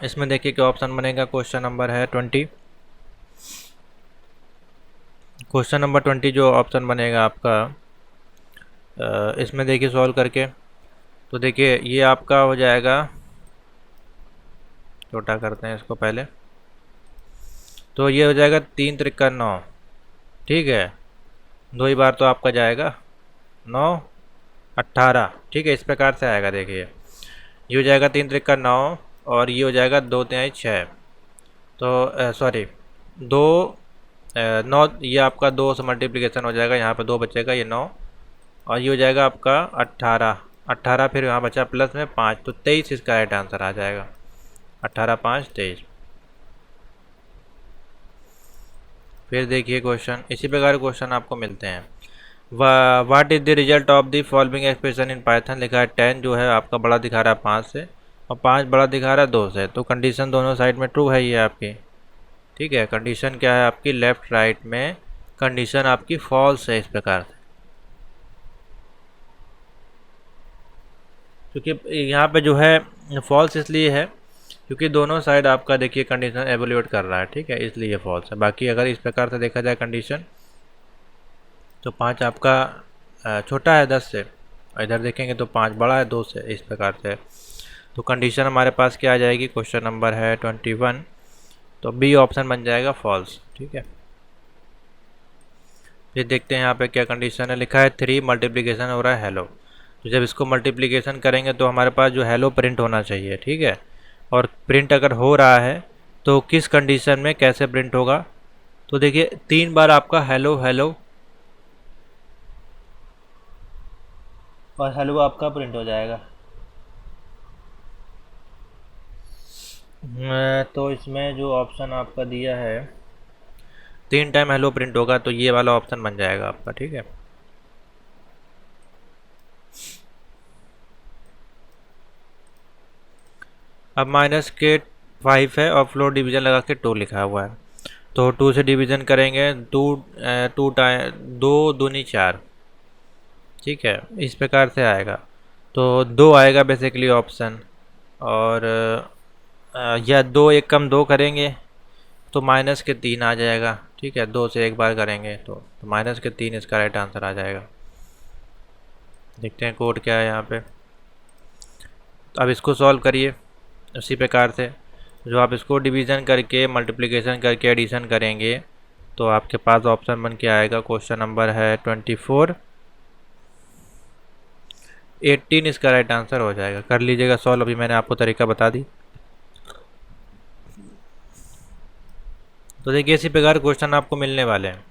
इसमें देखिए क्या ऑप्शन बनेगा। क्वेश्चन नंबर है 20। क्वेश्चन नंबर 20 जो ऑप्शन बनेगा आपका, इसमें देखिए सॉल्व करके, तो देखिए ये आपका हो जाएगा, छोटा करते हैं इसको पहले, तो ये हो जाएगा 3 त्रिका 9। ठीक है, 2 ही बार तो आपका जाएगा 9 18। ठीक है, इस प्रकार से आएगा। देखिए ये हो जाएगा 3 त्रिका 9 और ये हो जाएगा 2 तिहाई 6। तो सॉरी 2 9, ये आपका 2 से मल्टीप्लिकेशन हो जाएगा, यहाँ पे 2 बचेगा, ये 9 और ये हो जाएगा आपका 18। 18 फिर यहाँ बचा प्लस में 5, तो 23 इसका राइट आंसर आ जाएगा। 18 5 23। फिर देखिए क्वेश्चन, इसी प्रकार क्वेश्चन आपको मिलते हैं। What is the result of the following expression in Python. लिखा है 10 जो है आपका बड़ा दिखा रहा है 5 से और 5 बड़ा दिखा रहा है 2 से, तो कंडीशन दोनों साइड में ट्रू है ये आपकी। ठीक है, कंडीशन क्या है आपकी, लेफ्ट राइट में कंडीशन आपकी फॉल्स है इस प्रकार से, क्योंकि यहाँ पे जो है फॉल्स इसलिए है क्योंकि दोनों साइड आपका देखिए कंडीशन एवेल्यूएट कर रहा है। ठीक है, इसलिए फॉल्स है। बाकी अगर इस प्रकार से देखा जाए कंडीशन, तो 5 आपका छोटा है 10 से, इधर देखेंगे तो 5 बड़ा है 2 से, इस प्रकार से। तो कंडीशन हमारे पास क्या आ जाएगी, क्वेश्चन नंबर है 21, तो बी ऑप्शन बन जाएगा फॉल्स। ठीक है, फिर देखते हैं यहाँ पे क्या कंडीशन है। लिखा है 3 मल्टीप्लिकेशन हो रहा है हेलो, तो जब इसको मल्टीप्लिकेशन करेंगे तो हमारे पास जो हेलो प्रिंट होना चाहिए। ठीक है, और प्रिंट अगर हो रहा है तो किस कंडीशन में कैसे प्रिंट होगा, तो देखिए 3 बार आपका हेलो हेलो और हेलो आपका प्रिंट हो जाएगा। तो इसमें जो ऑप्शन आपका दिया है 3 टाइम हेलो प्रिंट होगा, तो ये वाला ऑप्शन बन जाएगा आपका। ठीक है, अब माइनस के 5 है और फ्लोर डिवीजन लगा के 2 लिखा हुआ है, तो 2 से डिवीजन करेंगे, 2 टाइम 2 दूनी 4। ठीक है, इस प्रकार से आएगा, तो 2 आएगा बेसिकली ऑप्शन, और या 2 एक कम 2 करेंगे तो माइनस के 3 आ जाएगा। ठीक है, 2 से एक बार करेंगे तो माइनस के 3 इसका राइट आंसर आ जाएगा। देखते हैं कोड क्या है यहाँ पे। तो अब इसको सॉल्व करिए उसी प्रकार से, जो आप इसको डिवीज़न करके मल्टीप्लिकेशन करके एडिशन करेंगे तो आपके पास ऑप्शन बन के आएगा। क्वेश्चन नंबर है 24, 18 इसका राइट आंसर हो जाएगा। कर लीजिएगा सॉल्व, अभी मैंने आपको तरीका बता दी। तो देखिए इसी प्रकार क्वेश्चन आपको मिलने वाले हैं।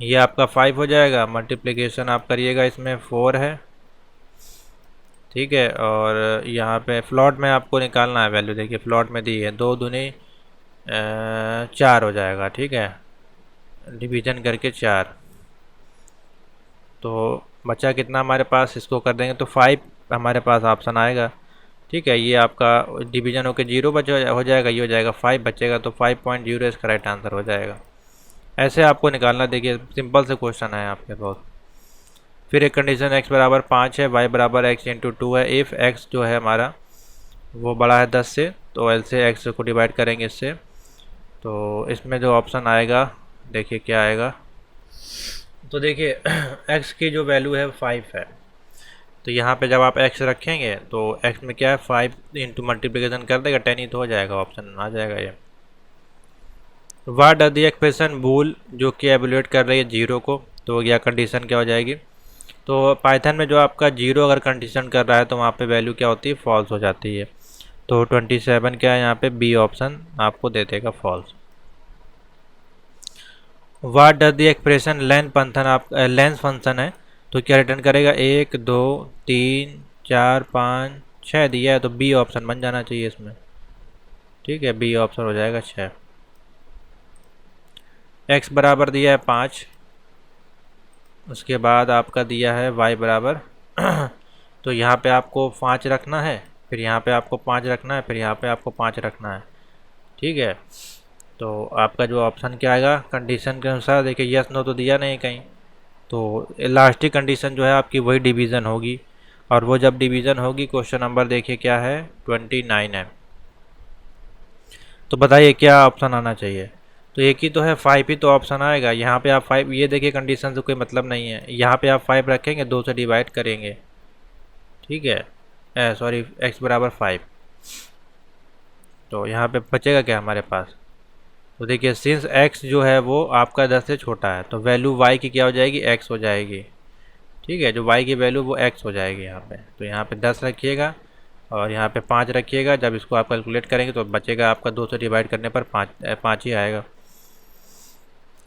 ये आपका 5 हो जाएगा, मल्टीप्लिकेशन आप करिएगा, इसमें 4 है। ठीक है, और यहाँ पे फ्लॉट में आपको निकालना है वैल्यू। देखिए फ्लॉट में दी है 2 दूनी 4 हो जाएगा। ठीक है, डिवीजन करके 4, तो बचा कितना हमारे पास, इसको कर देंगे तो 5 हमारे पास ऑप्शन आएगा। ठीक है, ये आपका डिवीजन होकर 0 हो जाएगा, ये हो जाएगा 5 बचेगा, तो 5.0 इसका राइट आंसर हो जाएगा। ऐसे आपको निकालना। देखिए सिंपल से क्वेश्चन है आपके बहुत। फिर एक कंडीशन x बराबर 5 है, y बराबर x इंटू 2 है। इफ़ x जो है हमारा वो बड़ा है 10 से, तो l से x को डिवाइड करेंगे इससे, तो इसमें जो ऑप्शन आएगा देखिए क्या आएगा। तो देखिए x की जो वैल्यू है 5 है, तो यहाँ पे जब आप x रखेंगे तो x में क्या है 5 इंटू मल्टीप्लिकेशन कर देगा 10 ही तो हो जाएगा, ऑप्शन आ जाएगा ये। व्हाट डज द एक्सप्रेशन बूल जो कि एवेल्यूएट कर रही है 0 को, तो यह कंडीशन क्या हो जाएगी। तो पाइथन में जो आपका 0 अगर कंडीशन कर रहा है तो वहाँ पे वैल्यू क्या होती है, फॉल्स हो जाती है। तो 27 क्या है यहाँ पे, बी ऑप्शन आपको दे देगा false. What does the expression length function आप लेंथ फंक्शन है, तो क्या रिटर्न करेगा 1 2 3 4 5 6 दिया है, तो बी ऑप्शन बन जाना चाहिए इसमें। ठीक है, बी ऑप्शन हो जाएगा 6। एक्स बराबर दिया है 5, उसके बाद आपका दिया है y बराबर तो यहाँ पे आपको 5 रखना है, फिर यहाँ पे आपको 5 रखना है, फिर यहाँ पे आपको 5 रखना है। ठीक है, तो आपका जो ऑप्शन क्या आएगा कंडीशन के अनुसार, देखिए यस नो तो दिया नहीं कहीं, तो लास्ट कंडीशन जो है आपकी वही डिवीज़न होगी। और वो जब डिवीज़न होगी, क्वेश्चन नंबर देखिए क्या है, 29 है। तो बताइए क्या ऑप्शन आना चाहिए। तो एक ही तो है, 5 ही तो ऑप्शन आएगा। यहाँ पे आप 5, ये देखिए कंडीशन से कोई मतलब नहीं है। यहाँ पे आप 5 रखेंगे, 2 से डिवाइड करेंगे, ठीक है, सॉरी x बराबर 5। तो यहाँ पे बचेगा क्या हमारे पास। तो देखिए सिंस x जो है वो आपका 10 से छोटा है, तो वैल्यू y की क्या हो जाएगी, x हो जाएगी। ठीक है, जो y की वैल्यू वो x हो जाएगी यहाँ पे। तो यहाँ पे 10 रखिएगा और यहाँ पे 5 रखिएगा। जब इसको आप कैलकुलेट करेंगे तो बचेगा आपका 2 से डिवाइड करने पर 5 ही आएगा।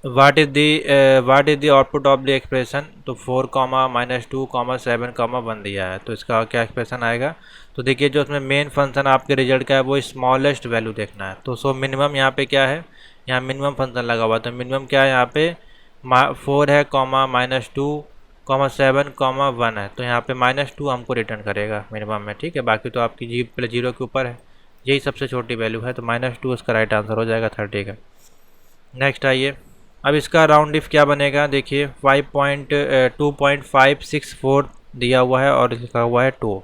What is the output of the expression. तो 4 कॉमा -2 कॉमा 7 कॉमा 1 दिया है, तो इसका क्या एक्सप्रेशन आएगा। तो देखिए जो उसमें मेन फंक्शन आपके रिजल्ट का है वो स्मॉलेस्ट वैल्यू देखना है। तो सो मिनिमम यहाँ पे क्या है, यहाँ मिनिमम फंक्शन लगा हुआ है। तो मिनिमम क्या है यहाँ पे 4 है कॉमा -2 कॉमा 7 कॉमा 1 है। तो यहाँ पे -2 हमको रिटर्न करेगा मिनिमम में, ठीक है। बाकी तो आपकी जी प्लस 0 के ऊपर है, यही सबसे छोटी वैल्यू है। तो -2 इसका राइट आंसर हो जाएगा 30 का। नेक्स्ट आइए, अब इसका राउंड इफ क्या बनेगा। देखिए 2.564 दिया हुआ है और लिखा हुआ है 2।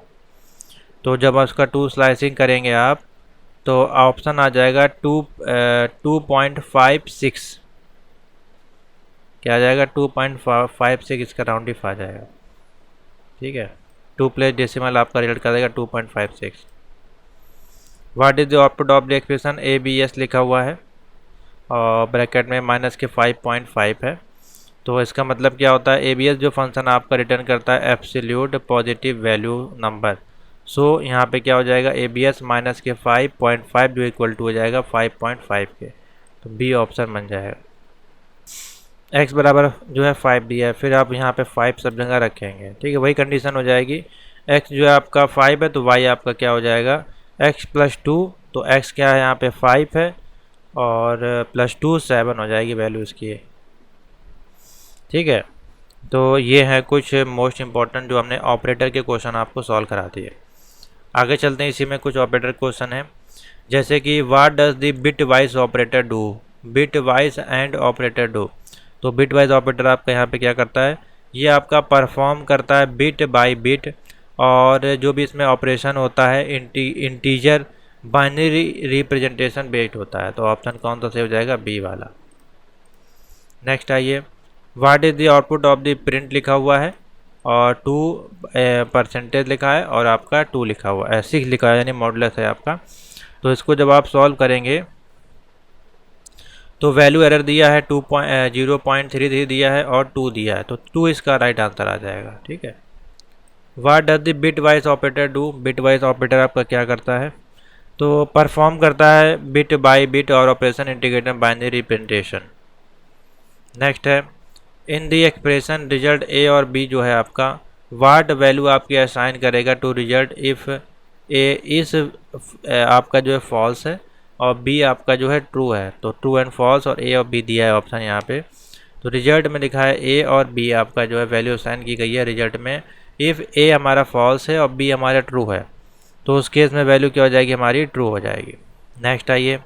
तो जब उसका 2 स्लाइसिंग करेंगे आप, तो ऑप्शन आ जाएगा 2.56। क्या आ जाएगा, 2.56 इसका राउंड इफ आ जाएगा, ठीक है। 2 प्लेस डेसिमल आपका रिजल्ट कर देगा 2.56। What is the output of the expression, ABS लिखा हुआ है और ब्रैकेट में माइनस के 5.5 है। तो इसका मतलब क्या होता है, ABS जो फंक्शन आपका रिटर्न करता है एब्सोल्यूट पॉजिटिव वैल्यू नंबर। सो यहाँ पे क्या हो जाएगा, ABS माइनस के 5.5 जो इक्वल टू हो जाएगा 5.5 के। तो बी ऑप्शन बन जाएगा। x बराबर जो है 5 दिया है, फिर आप यहाँ पे 5 सब जगह रखेंगे, ठीक है। वही कंडीशन हो जाएगी, x जो है आपका 5 है तो y आपका क्या हो जाएगा, x प्लस 2। तो x क्या है यहाँ पे 5 है और प्लस 2 7 हो जाएगी वैल्यू इसकी, ठीक है। तो ये है कुछ मोस्ट इंपॉर्टेंट जो हमने ऑपरेटर के क्वेश्चन आपको सॉल्व करा दिए। आगे चलते हैं, इसी में कुछ ऑपरेटर क्वेश्चन है, जैसे कि what does the bit wise operator do, bit wise and operator do. तो बिट वाइज ऑपरेटर आपका यहाँ पे क्या करता है, ये आपका परफॉर्म करता है बिट बाय बिट, और जो भी इसमें ऑपरेशन होता है इंटीजर बाइनरी रिप्रेजेंटेशन बेस्ड होता है। तो ऑप्शन कौन सा से हो जाएगा, बी वाला। नेक्स्ट आइए, what is the output of the print लिखा हुआ है और 2% लिखा है और आपका 2 लिखा हुआ है, 6 लिखा है, यानी मॉडुलस है आपका। तो इसको जब आप सॉल्व करेंगे तो वैल्यू एरर दिया है 0.33 दिया है और 2 दिया है, तो 2 इसका राइट आंसर आ जाएगा, ठीक है। What does the bit wise operator do, bit wise operator आपका क्या करता है, तो परफॉर्म करता है बिट बाय बिट और operation integrator binary representation. Next है, इन दी एक्सप्रेशन रिजल्ट ए और बी जो है आपका, वाट वैल्यू आपकी असाइन करेगा टू रिजल्ट इफ़ ए इस आपका जो है फॉल्स है और बी आपका जो है ट्रू है। तो ट्रू एंड फॉल्स और ए और बी दिया है ऑप्शन यहाँ पे। तो रिजल्ट में लिखा है ए और बी आपका जो है वैल्यू असाइन की गई है रिजल्ट में। इफ़ ए हमारा फॉल्स है और बी हमारा ट्रू है, तो उस केस में वैल्यू क्या हो जाएगी, हमारी ट्रू हो जाएगी। नेक्स्ट आइए,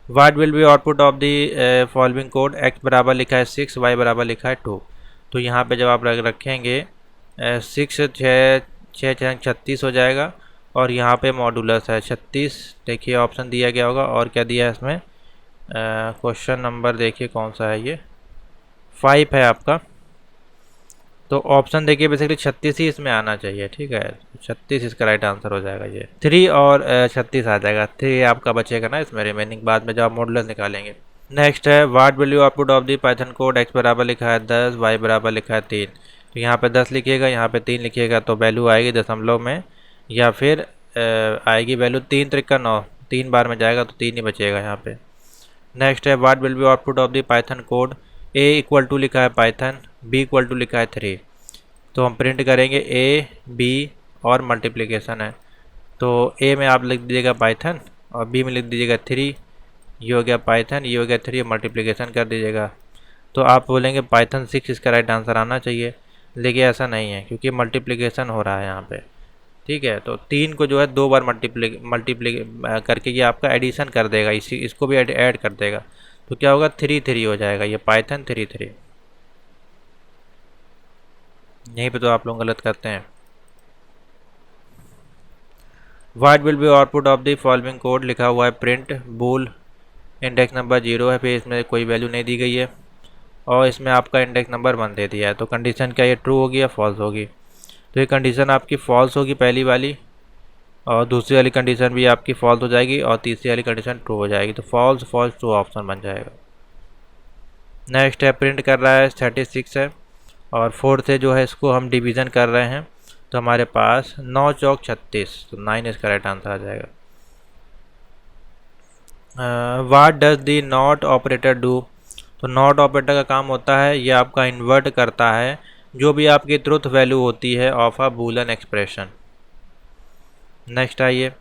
what will be output of the following code, x बराबर लिखा है 6, y बराबर लिखा है 2। तो यहाँ पे जब आप रखेंगे 6 6 6 36 हो जाएगा और यहाँ पे मॉडुलस है 36। देखिए ऑप्शन दिया गया होगा और क्या दिया है इसमें, क्वेश्चन नंबर देखिए कौन सा है, ये 5 है आपका। तो ऑप्शन देखिए बेसिकली 36 ही इसमें आना चाहिए, ठीक है। 36 इसका राइट आंसर हो जाएगा। ये 3 और 36 आ जाएगा, 3 आपका बचेगा ना इसमें रिमेनिंग, बाद में जब आप मॉडुलस निकालेंगे। नेक्स्ट है, what will you output of the Python code, x बराबर लिखा है 10, y बराबर लिखा है 3। तो यहाँ पे 10 लिखिएगा, यहाँ पे 3 लिखिएगा, तो वैल्यू आएगी दशमलव में, या फिर आएगी वैल्यू 3 त्रिका 9, 3 बार में जाएगा तो 3 ही बचेगा यहाँ पे। नेक्स्ट है, what will be output of the Python code, a equal to लिखा है पाइथन, b इक्वल टू लिखा है 3। तो हम प्रिंट करेंगे a b और मल्टीप्लिकेशन है, तो a में आप लिख दीजिएगा पाइथन और b में लिख दीजिएगा 3। ये हो गया पाइथन, ये हो गया 3, मल्टीप्लिकेशन कर दीजिएगा। तो आप बोलेंगे पाइथन 6 इसका राइट आंसर आना चाहिए, लेकिन ऐसा नहीं है क्योंकि मल्टीप्लिकेशन हो रहा है यहाँ पे, ठीक है। तो 3 को जो है 2 बार मल्टीप्ली करके ये आपका एडिशन कर देगा, इसको भी ऐड कर देगा। तो क्या होगा, 3 3 हो जाएगा, ये पाइथन 3 3। यहीं पे तो आप लोग गलत करते हैं। What will be output of the following code लिखा हुआ है प्रिंट बूल, इंडेक्स नंबर 0 है, फिर इसमें कोई वैल्यू नहीं दी गई है और इसमें आपका इंडेक्स नंबर 1 दे दिया है। तो कंडीशन क्या ये ट्रू होगी या फॉल्स होगी? तो ये कंडीशन आपकी फॉल्स होगी पहली वाली, और दूसरी वाली कंडीशन भी आपकी फॉल्स हो जाएगी और तीसरी वाली कंडीशन ट्रू हो जाएगी। तो फॉल्स फॉल्स ट्रू ऑप्शन बन जाएगा। नेक्स्ट है प्रिंट कर रहा है 36 है और 4 से जो है इसको हम डिवीज़न कर रहे हैं, तो हमारे पास 9 चौक 36, तो 9 इसका राइट आंसर आ जाएगा। वाट does the not operator do? तो नॉट ऑपरेटर का काम होता है ये आपका इन्वर्ट करता है जो भी आपकी ट्रुथ वैल्यू होती है of a Boolean expression. Next आइए,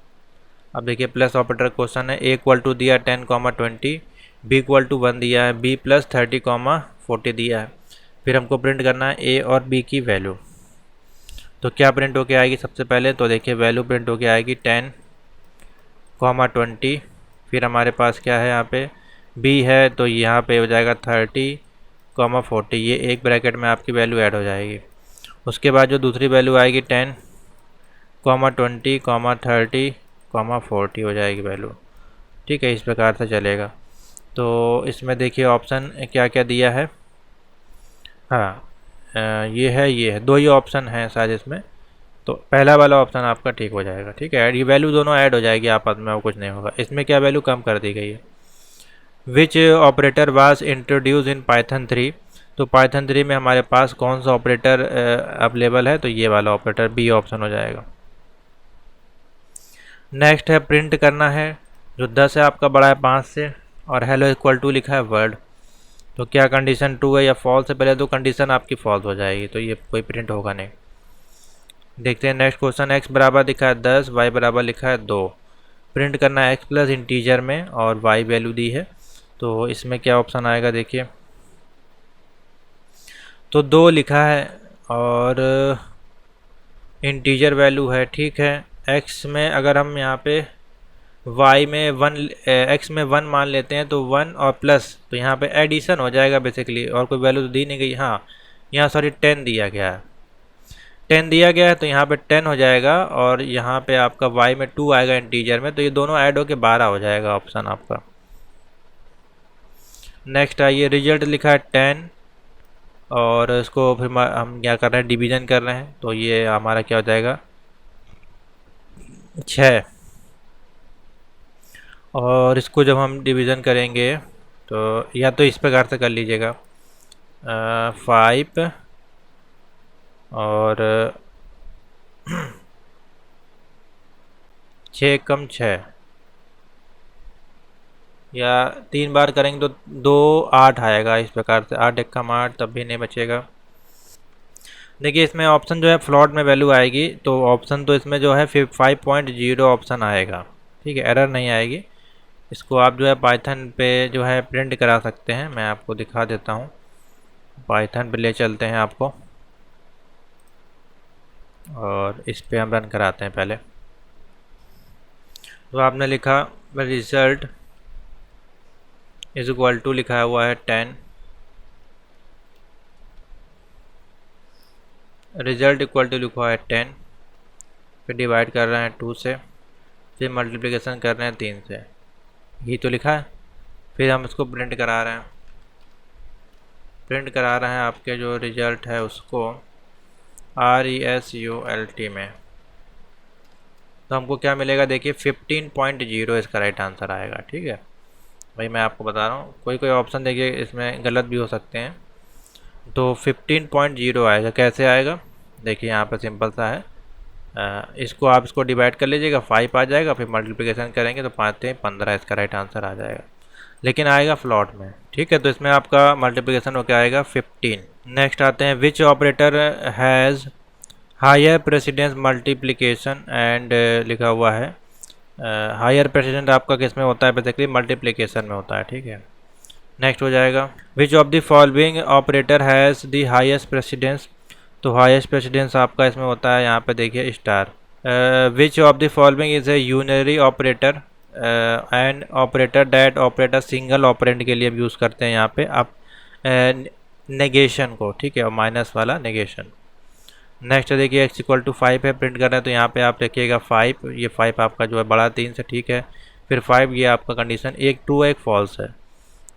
अब देखिए प्लस ऑपरेटर क्वेश्चन है। ए इक्वल टू दिया 10,20, बी इक्वल टू 1 दिया है, बी प्लस 30,40 दिया है। फिर हमको प्रिंट करना है ए और बी की वैल्यू। तो क्या प्रिंट होके आएगी सबसे पहले? तो देखिए वैल्यू प्रिंट होके आएगी 10,20। फिर हमारे पास क्या है यहाँ पे बी है, तो यहाँ पे हो जाएगा 30,40। ये एक ब्रैकेट में आपकी वैल्यू ऐड हो जाएगी। उसके बाद जो दूसरी वैल्यू आएगी 10,20, 30,40 हो जाएगी वैल्यू। ठीक है, इस प्रकार से चलेगा। तो इसमें देखिए ऑप्शन क्या क्या दिया है। हाँ, ये है दो ही ऑप्शन हैं शायद इसमें, तो पहला वाला ऑप्शन आपका ठीक हो जाएगा। ठीक है, ये वैल्यू दोनों ऐड हो जाएगी आपस में, वो कुछ नहीं होगा। इसमें क्या वैल्यू कम कर दी गई है। Which operator was introduce in Python 3? तो पाइथन 3 में हमारे पास कौन सा ऑपरेटर अवेलेबल है? तो ये वाला ऑपरेटर, बी ऑप्शन हो जाएगा। नेक्स्ट है प्रिंट करना है, जो 10 है आपका बड़ा है 5 से, और हेलो इक्वल टू लिखा है वर्ड। तो क्या कंडीशन ट्रू है या फॉल्स है? पहले तो कंडीशन आपकी फॉल्स हो जाएगी, तो ये कोई प्रिंट होगा नहीं। देखते हैं नेक्स्ट क्वेश्चन। एक्स बराबर लिखा है 10, वाई बराबर लिखा है 2। प्रिंट करना है एक्स प्लस इंटीजर में और वाई वैल्यू दी है, तो इसमें क्या ऑप्शन आएगा देखिए। तो 2 लिखा है और इंटीजर वैल्यू है। ठीक है, एक्स में अगर हम यहाँ पे y में 1, x में 1 मान लेते हैं तो 1 और प्लस, तो यहाँ पे एडिशन हो जाएगा बेसिकली, और कोई वैल्यू तो दी नहीं गई। हाँ, यहाँ सॉरी 10 दिया गया है, 10 दिया गया है, तो यहाँ पे 10 हो जाएगा और यहाँ पे आपका y में 2 आएगा इंटीजर में, तो ये दोनों ऐड होके 12 हो जाएगा ऑप्शन आपका। नेक्स्ट आइए, रिजल्ट लिखा है 10 और इसको फिर हम क्या कर रहे हैं, डिवीज़न कर रहे हैं, तो ये हमारा क्या हो जाएगा 6। और इसको जब हम डिवीज़न करेंगे तो या तो इस प्रकार से कर लीजिएगा, 5 और 6 कम 6, या 3 बार करेंगे तो 2 8 आएगा। इस प्रकार से 8 एक कम 8, तब भी नहीं बचेगा। देखिए इसमें ऑप्शन जो है फ्लॉट में वैल्यू आएगी, तो ऑप्शन तो इसमें जो है 5.0 ऑप्शन आएगा। ठीक है, एरर नहीं आएगी। इसको आप जो है पाइथन पे जो है प्रिंट करा सकते हैं, मैं आपको दिखा देता हूँ। पाइथन पे ले चलते हैं आपको और इस पे हम रन कराते हैं पहले। तो आपने लिखा रिजल्ट इज इक्वल टू लिखा हुआ है 10, रिजल्ट इक्वल टू लिखा है 10, फिर डिवाइड कर रहे हैं 2 से, फिर मल्टीप्लिकेशन कर रहे हैं 3 से, यही तो लिखा है। फिर हम इसको प्रिंट करा रहे हैं, आपके जो रिजल्ट है उसको RESULT में। तो हमको क्या मिलेगा देखिए 15.0 इसका राइट आंसर आएगा। ठीक है भाई, मैं आपको बता रहा हूँ, कोई ऑप्शन देखिए इसमें गलत भी हो सकते हैं। तो 15.0 आएगा। कैसे आएगा देखिए, यहाँ पर सिंपल सा है, इसको डिवाइड कर लीजिएगा, 5 आ जाएगा, फिर मल्टीप्लिकेशन करेंगे तो 5 से 15 इसका राइट आंसर आ जाएगा, लेकिन आएगा फ्लॉट में। ठीक है, तो इसमें आपका मल्टीप्लिकेशन होकर आएगा 15। नेक्स्ट आते हैं, which operator has higher precedence multiplication and लिखा हुआ है। हायर प्रेसिडेंस आपका किस में होता है? बेसिकली मल्टीप्लिकेशन में होता है। ठीक है, नेक्स्ट हो जाएगा, which of the following operator has the highest precedence. तो हाईएस्ट प्रेसिडेंस आपका इसमें होता है, यहाँ पे देखिए star. Which of the following is a unary operator and operator that operator single operand के लिए यूज़ करते हैं यहाँ पे आप नेगेशन को। ठीक है, और माइनस वाला नेगेशन। नेक्स्ट देखिए x इक्वल टू 5 है, प्रिंट कर रहे हैं तो यहाँ पे आप लिखिएगा 5, ये 5 आपका जो है बड़ा 3 से, ठीक है। फिर 5 ये आपका कंडीशन एक ट्रू है एक फॉल्स है,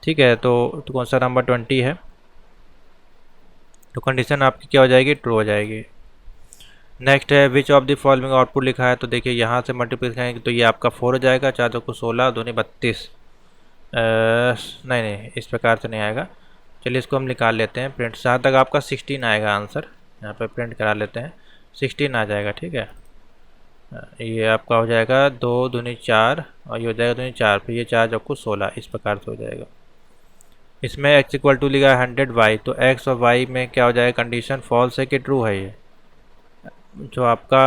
ठीक है। तो कौन सा नंबर 20 है, तो कंडीशन आपकी क्या हो जाएगी, ट्रू हो जाएगी। नेक्स्ट है which of the following output लिखा है, तो देखिए यहाँ से मल्टीप्लाई करेंगे तो ये आपका 4 हो जाएगा, 4 2 को 16, 2 32, नहीं इस प्रकार से नहीं आएगा। चलिए इसको हम निकाल लेते हैं प्रिंट, जहाँ तक आपका 16 आएगा आंसर, यहाँ पे प्रिंट करा लेते हैं, 16 आ जाएगा, ठीक है। ये आपका हो जाएगा 2 दूनी 4 और ये हो जाएगा 2 4, फिर ये 4 आपको 16, इस प्रकार से हो जाएगा। इसमें x इक्वल टू लिखा है 100y, तो x और y में क्या हो जाएगा, कंडीशन फॉल्स है कि ट्रू है, ये जो आपका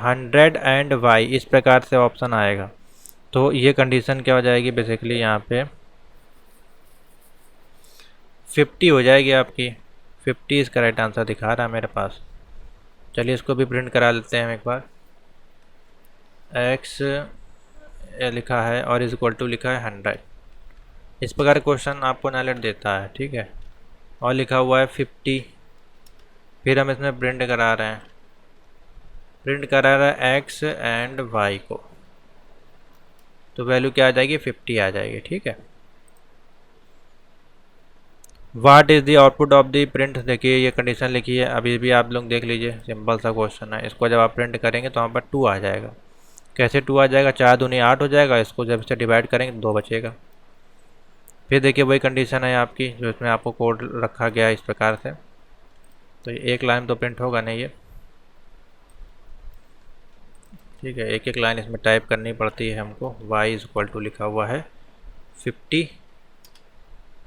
100 एंड y इस प्रकार से ऑप्शन आएगा, तो ये कंडीशन क्या हो जाएगी बेसिकली यहाँ पे 50 हो जाएगी आपकी, 50 इस करेक्ट आंसर दिखा रहा है मेरे पास। चलिए इसको भी प्रिंट करा लेते हैं हम एक बार, x लिखा है और इज इक्वल टू लिखा है 100, इस प्रकार क्वेश्चन आपको नॉलेज देता है, ठीक है। और लिखा हुआ है 50, फिर हम इसमें प्रिंट करा रहे हैं, प्रिंट करा रहा है x एंड y को, तो वैल्यू क्या आ जाएगी 50 आ जाएगी, ठीक है। What is the output of the print, देखिए ये कंडीशन लिखी है, अभी भी आप लोग देख लीजिए, सिंपल सा क्वेश्चन है। इसको जब आप प्रिंट करेंगे तो वहाँ पर 2 आ जाएगा, कैसे 2 आ जाएगा, 4 दूनी 8 हो जाएगा, इसको जब से डिवाइड करेंगे 2 बचेगा। फिर देखिए वही कंडीशन है आपकी जो इसमें आपको कोड रखा गया है इस प्रकार से, तो एक लाइन तो प्रिंट होगा नहीं ये, ठीक है। एक एक लाइन इसमें टाइप करनी पड़ती है हमको, y इज इक्वल टू लिखा हुआ है 50,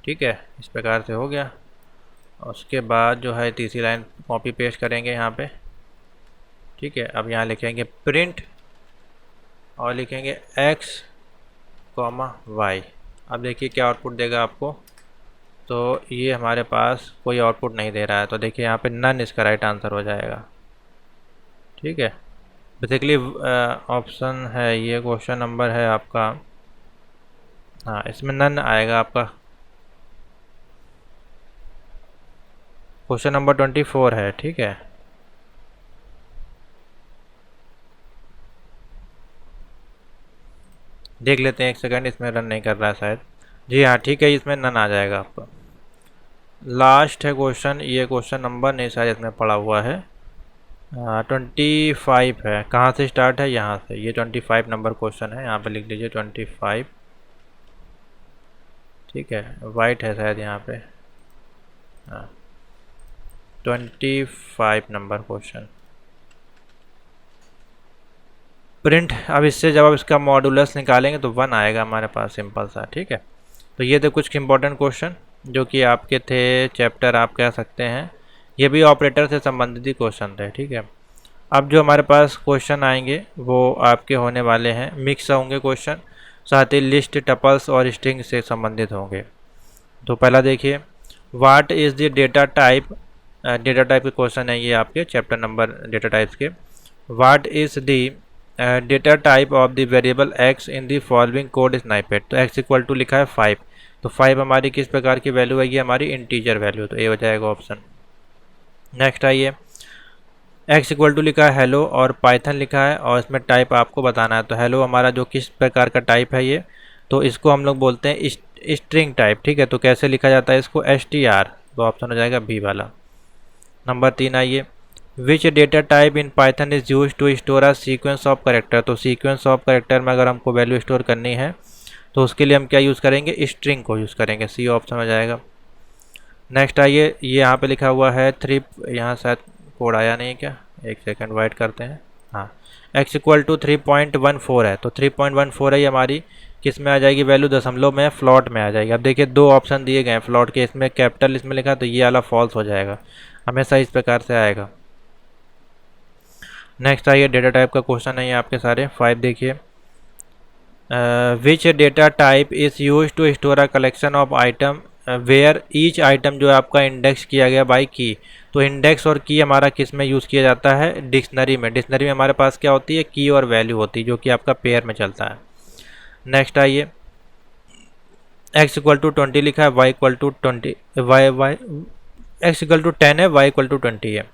ठीक है, इस प्रकार से हो गया। और उसके बाद जो है तीसरी लाइन कॉपी पेस्ट करेंगे यहाँ पे, ठीक है। अब यहाँ लिखेंगे प्रिंट और लिखेंगे x, y। अब देखिए क्या आउटपुट देगा आपको, तो ये हमारे पास कोई आउटपुट नहीं दे रहा है, तो देखिए यहाँ पे नन इसका राइट आंसर हो जाएगा, ठीक है। बेसिकली ऑप्शन है ये, क्वेश्चन नंबर है आपका, हाँ इसमें नन आएगा आपका, क्वेश्चन नंबर 24 है, ठीक है। देख लेते हैं एक सेकंड, इसमें रन नहीं कर रहा है शायद, जी हाँ ठीक है, इसमें नन आ जाएगा आपका। लास्ट है क्वेश्चन, ये क्वेश्चन नंबर नहीं शायद इसमें पड़ा हुआ है, 25 है, कहाँ से स्टार्ट है, यहाँ से, ये 25 नंबर क्वेश्चन है, यहाँ पे लिख लीजिए 25, ठीक है। वाइट है शायद यहाँ पे, हाँ 25 नंबर क्वेश्चन प्रिंट। अब इससे जब आप इसका मॉडुलस निकालेंगे तो 1 आएगा हमारे पास, सिंपल सा, ठीक है। तो ये थे कुछ इंपॉर्टेंट क्वेश्चन जो कि आपके थे चैप्टर आप कह सकते हैं, ये भी ऑपरेटर से संबंधित ही क्वेश्चन थे, ठीक है। अब जो हमारे पास क्वेश्चन आएंगे वो आपके होने वाले हैं मिक्स होंगे क्वेश्चन, साथ ही लिस्ट, टपल्स और स्ट्रिंग से संबंधित होंगे। तो पहला देखिए, what is the data type, data type के क्वेश्चन है ये आपके चैप्टर नंबर डेटा टाइप्स के। What is the data type of the variable x in the following code snippet, तो x इक्वल टू लिखा है 5, तो 5 हमारी किस प्रकार की वैल्यू है, ये हमारी इंटीजर वैल्यू, तो ये हो जाएगा ऑप्शन। नेक्स्ट आइए, x इक्वल टू लिखा है हेलो और पाइथन लिखा है और इसमें टाइप आपको बताना है, तो हेलो हमारा जो किस प्रकार का टाइप है ये, तो इसको हम लोग बोलते हैं स्ट्रिंग टाइप, ठीक है। तो कैसे लिखा जाता है इसको, str, तो ऑप्शन हो जाएगा बी वाला। नंबर 3 आइए, which data type in Python is use to store a sequence of character, तो सीक्वेंस ऑफ करेक्टर में अगर हमको वैल्यू स्टोर करनी है तो उसके लिए हम क्या यूज़ करेंगे, स्ट्रिंग को यूज़ करेंगे, सी ऑप्शन हो जाएगा। नेक्स्ट आइए, ये यहाँ पे लिखा हुआ है 3, यहाँ शायद कोड आया नहीं क्या, एक सेकंड वाइट करते हैं, हाँ x इक्वल टू 3.14 है, तो 3.14 है ये हमारी किस में आ जाएगी वैल्यू, दशमलव में, फ्लॉट में आ जाएगी। अब देखिए 2 ऑप्शन दिए गए हैं फ्लॉट के, इसमें कैपिटल इसमें लिखा तो ये वाला फॉल्स हो जाएगा, हमेशा इस प्रकार से आएगा। नेक्स्ट आइए, डेटा टाइप का क्वेश्चन है ये आपके सारे 5, देखिए which data type is use to store a collection of item where each item जो है आपका इंडेक्स किया गया बाय की, तो इंडेक्स और की हमारा किस में यूज़ किया जाता है, डिक्शनरी में। डिक्शनरी में हमारे पास क्या होती है, की और वैल्यू होती है जो कि आपका पेयर में चलता है। नेक्स्ट आइए, x इक्वल टू 20 लिखा है, y equal to 20, y x equal to 10 है, y इक्वल टू 20 है,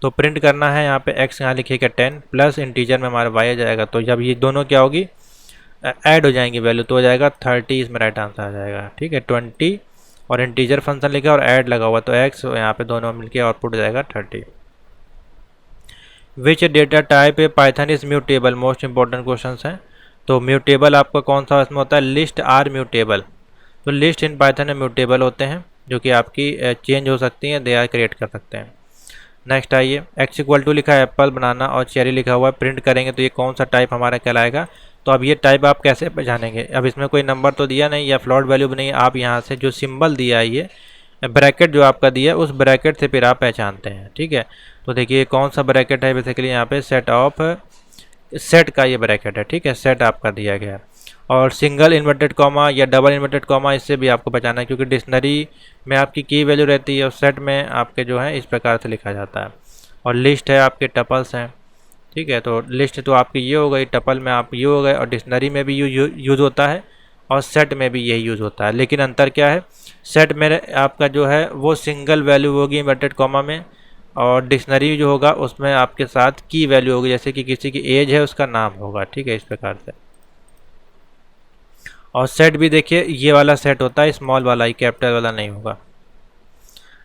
तो प्रिंट करना है यहाँ पे x यहाँ लिखिएगा 10 प्लस इंटीजर में हमारा y आ जाएगा। तो जब ये दोनों क्या होगी ऐड हो जाएंगी वैल्यू तो हो जाएगा 30, इसमें राइट आंसर आ जाएगा। ठीक है 20 और इंटीजर फंक्शन लिखा और ऐड लगा हुआ तो x यहाँ पे दोनों मिलके आउटपुट हो जाएगा 30। विच data type A Python is mutable, most important question हैं। तो म्यूटेबल आपका कौन सा इसमें होता है, लिस्ट आर म्यूटेबल। तो लिस्ट इन पाइथन में म्यूटेबल होते हैं जो कि आपकी चेंज हो सकती हैं, दे आर क्रिएट कर सकते हैं। नेक्स्ट आइए, एक्स इक्वल टू लिखा है एप्पल, बनाना और चेरी लिखा हुआ है, प्रिंट करेंगे तो ये कौन सा टाइप हमारा कहलाएगा। तो अब ये टाइप आप कैसे पहचानेंगे, अब इसमें कोई नंबर तो दिया नहीं या फ्लोट वैल्यू भी नहीं, आप यहाँ से जो सिंबल दिया है ये ब्रैकेट जो आपका दिया है उस ब्रैकेट से फिर आप पहचानते हैं। ठीक है तो देखिए कौन सा ब्रैकेट है, बेसिकली यहाँ पे सेट ऑफ सेट का ये ब्रैकेट है। ठीक है सेट आपका दिया गया है और सिंगल इन्वर्टेड कॉमा या डबल इन्वर्टेड कॉमा इससे भी आपको पहचाना है क्योंकि डिक्शनरी में आपकी की वैल्यू रहती है और सेट में आपके जो है इस प्रकार से लिखा जाता है। और लिस्ट है आपके टपल्स हैं। ठीक है तो लिस्ट तो आपकी ये हो गई, टपल में आप ये हो गए और डिक्शनरी में भी यूज़ होता है और सेट में भी यही यूज़ होता है। लेकिन अंतर क्या है, सेट में आपका जो है वो सिंगल वैल्यू होगी इन्वर्टेड कॉमा में और डिक्शनरी जो होगा उसमें आपके साथ की वैल्यू होगी, जैसे कि किसी की एज है उसका नाम होगा। ठीक है इस प्रकार से। और सेट भी देखिए ये वाला सेट होता है, स्मॉल वाला ही, कैपिटल वाला नहीं होगा।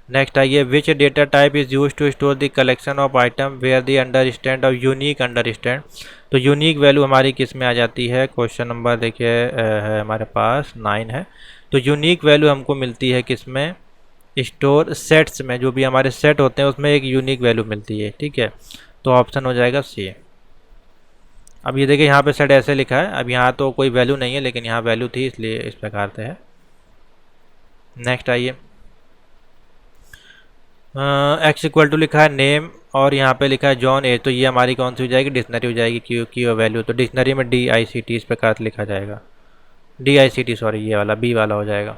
नेक्स्ट आइए, which data type is use to store the collection of item where the understand और यूनिक अंडरस्टैंड। तो यूनिक वैल्यू हमारी किस में आ जाती है, क्वेश्चन नंबर देखिए है हमारे पास 9 है। तो यूनिक वैल्यू हमको मिलती है किस में, स्टोर सेट्स में, जो भी हमारे सेट होते हैं उसमें एक यूनिक वैल्यू मिलती है। ठीक है तो ऑप्शन हो जाएगा सी। अब ये देखिए यहाँ पे सेट ऐसे लिखा है, अब यहाँ तो कोई वैल्यू नहीं है लेकिन यहाँ वैल्यू थी इसलिए इस प्रकार से है। नेक्स्ट आइए, एक्स इक्वल टू लिखा है नेम और यहाँ पे लिखा है जॉन एज, तो ये हमारी कौन सी हो जाएगी, डिक्शनरी हो जाएगी की वैल्यू। तो डिक्शनरी में DICT इस प्रकार से लिखा जाएगा, DICT सॉरी ये वाला बी वाला हो जाएगा।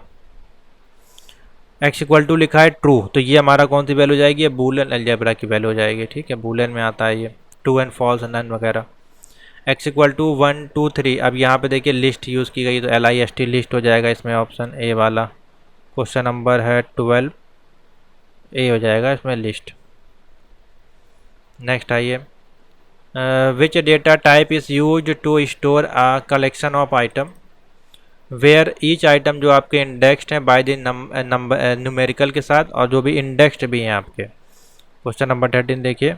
एक्स इक्वल टू लिखा है ट्रू, तो ये हमारा कौन सी वैल्यू हो जाएगी, ये बूलियन अलजेब्रा की वैल्यू हो जाएगी। ठीक है बूलियन में आता है ये ट्रू एंड फॉल्स नन वगैरह। एक्स इक्वल टू 1 2 3, अब यहाँ पे देखिए लिस्ट यूज़ की गई तो LIST लिस्ट हो जाएगा, इसमें ऑप्शन ए वाला। क्वेश्चन नंबर है 12 ए हो जाएगा इसमें लिस्ट। नेक्स्ट आइए, which data type is use to store a collection of item where each item, जो आपके इंडेक्स्ड हैं बाय द नंबर न्यूमेरिकल के साथ और जो भी इंडेक्स्ड भी हैं आपके। क्वेश्चन नंबर 13 देखिए,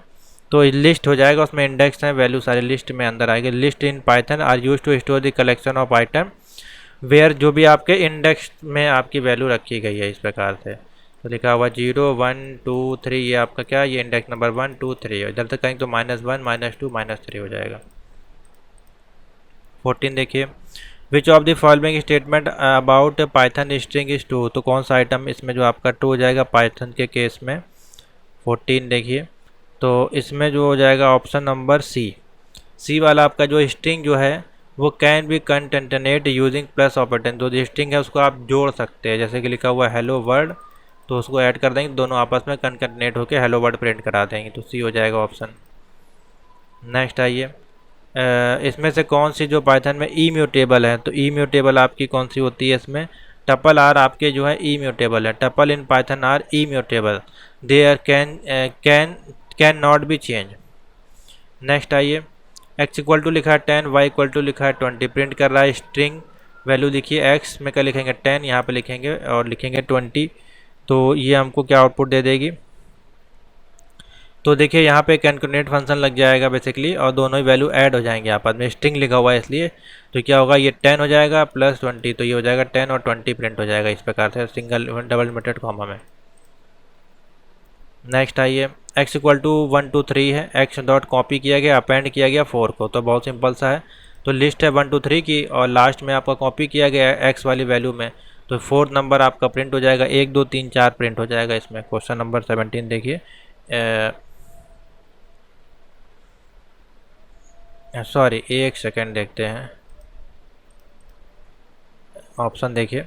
तो लिस्ट हो जाएगा उसमें इंडेक्स है, वैल्यू सारी लिस्ट में अंदर आएगी। List in Python are use to store the collection of item where, जो भी आपके इंडेक्स में आपकी वैल्यू रखी गई है इस प्रकार से। तो लिखा हुआ 0 1 2 3, ये आपका क्या, ये इंडेक्स नंबर 1 2 3, इधर तक कहेंगे तो -1 -2 -3 हो जाएगा। 14 देखिए, which of the following statement about Python string is true, तो कौन सा आइटम इसमें जो आपका ट्रू हो जाएगा पाइथन के केस में। 14 देखिए, तो इसमें जो हो जाएगा ऑप्शन नंबर सी वाला आपका जो स्ट्रिंग जो है वो can be contented using plus operator, जो स्ट्रिंग है उसको आप जोड़ सकते हैं, जैसे कि लिखा हुआ है हेलो वर्ल्ड, तो उसको ऐड कर देंगे, दोनों आपस में कंकेटनेट होकर हेलो वर्ल्ड प्रिंट करा देंगे, तो सी हो जाएगा ऑप्शन। नेक्स्ट आइए, इसमें से कौन सी जो पाइथन में इम्यूटेबल है, तो इम्यूटेबल आपकी कौन सी होती है इसमें, टपल आर आपके जो है इम्यूटेबल है, tuple in Python are immutable, there can not be change. Next आइए, एक्स इक्वल टू लिखा है 10, वाई इक्वल टू लिखा है 20, प्रिंट कर रहा है स्ट्रिंग वैल्यू। लिखिए एक्स में क्या लिखेंगे 10, यहाँ पे लिखेंगे और लिखेंगे 20, तो ये हमको क्या आउटपुट दे देगी। तो देखिए यहाँ पे कैलकुलेट फंक्शन लग जाएगा बेसिकली और दोनों ही वैल्यू ऐड हो जाएंगे आपस में, स्ट्रिंग लिखा हुआ है इसलिए, तो क्या होगा ये 10 हो जाएगा प्लस 20, तो ये हो जाएगा 10 और 20 प्रिंट हो जाएगा इस प्रकार से सिंगल डबल इन्वर्टेड कॉमा में। नेक्स्ट आइए, एक्स इक्वल टू 1 2 3 है, एक्स डॉट कॉपी किया गया, अपेंड किया गया 4 को, तो बहुत सिंपल सा है। तो लिस्ट है 1 2 3 की और लास्ट में आपका कॉपी किया गया है एक्स वाली वैल्यू में, तो 4th नंबर आपका प्रिंट हो जाएगा, 1 2 3 4 प्रिंट हो जाएगा इसमें। क्वेश्चन नंबर 17 देखिए, सॉरी एक सेकेंड देखते हैं, ऑप्शन देखिए,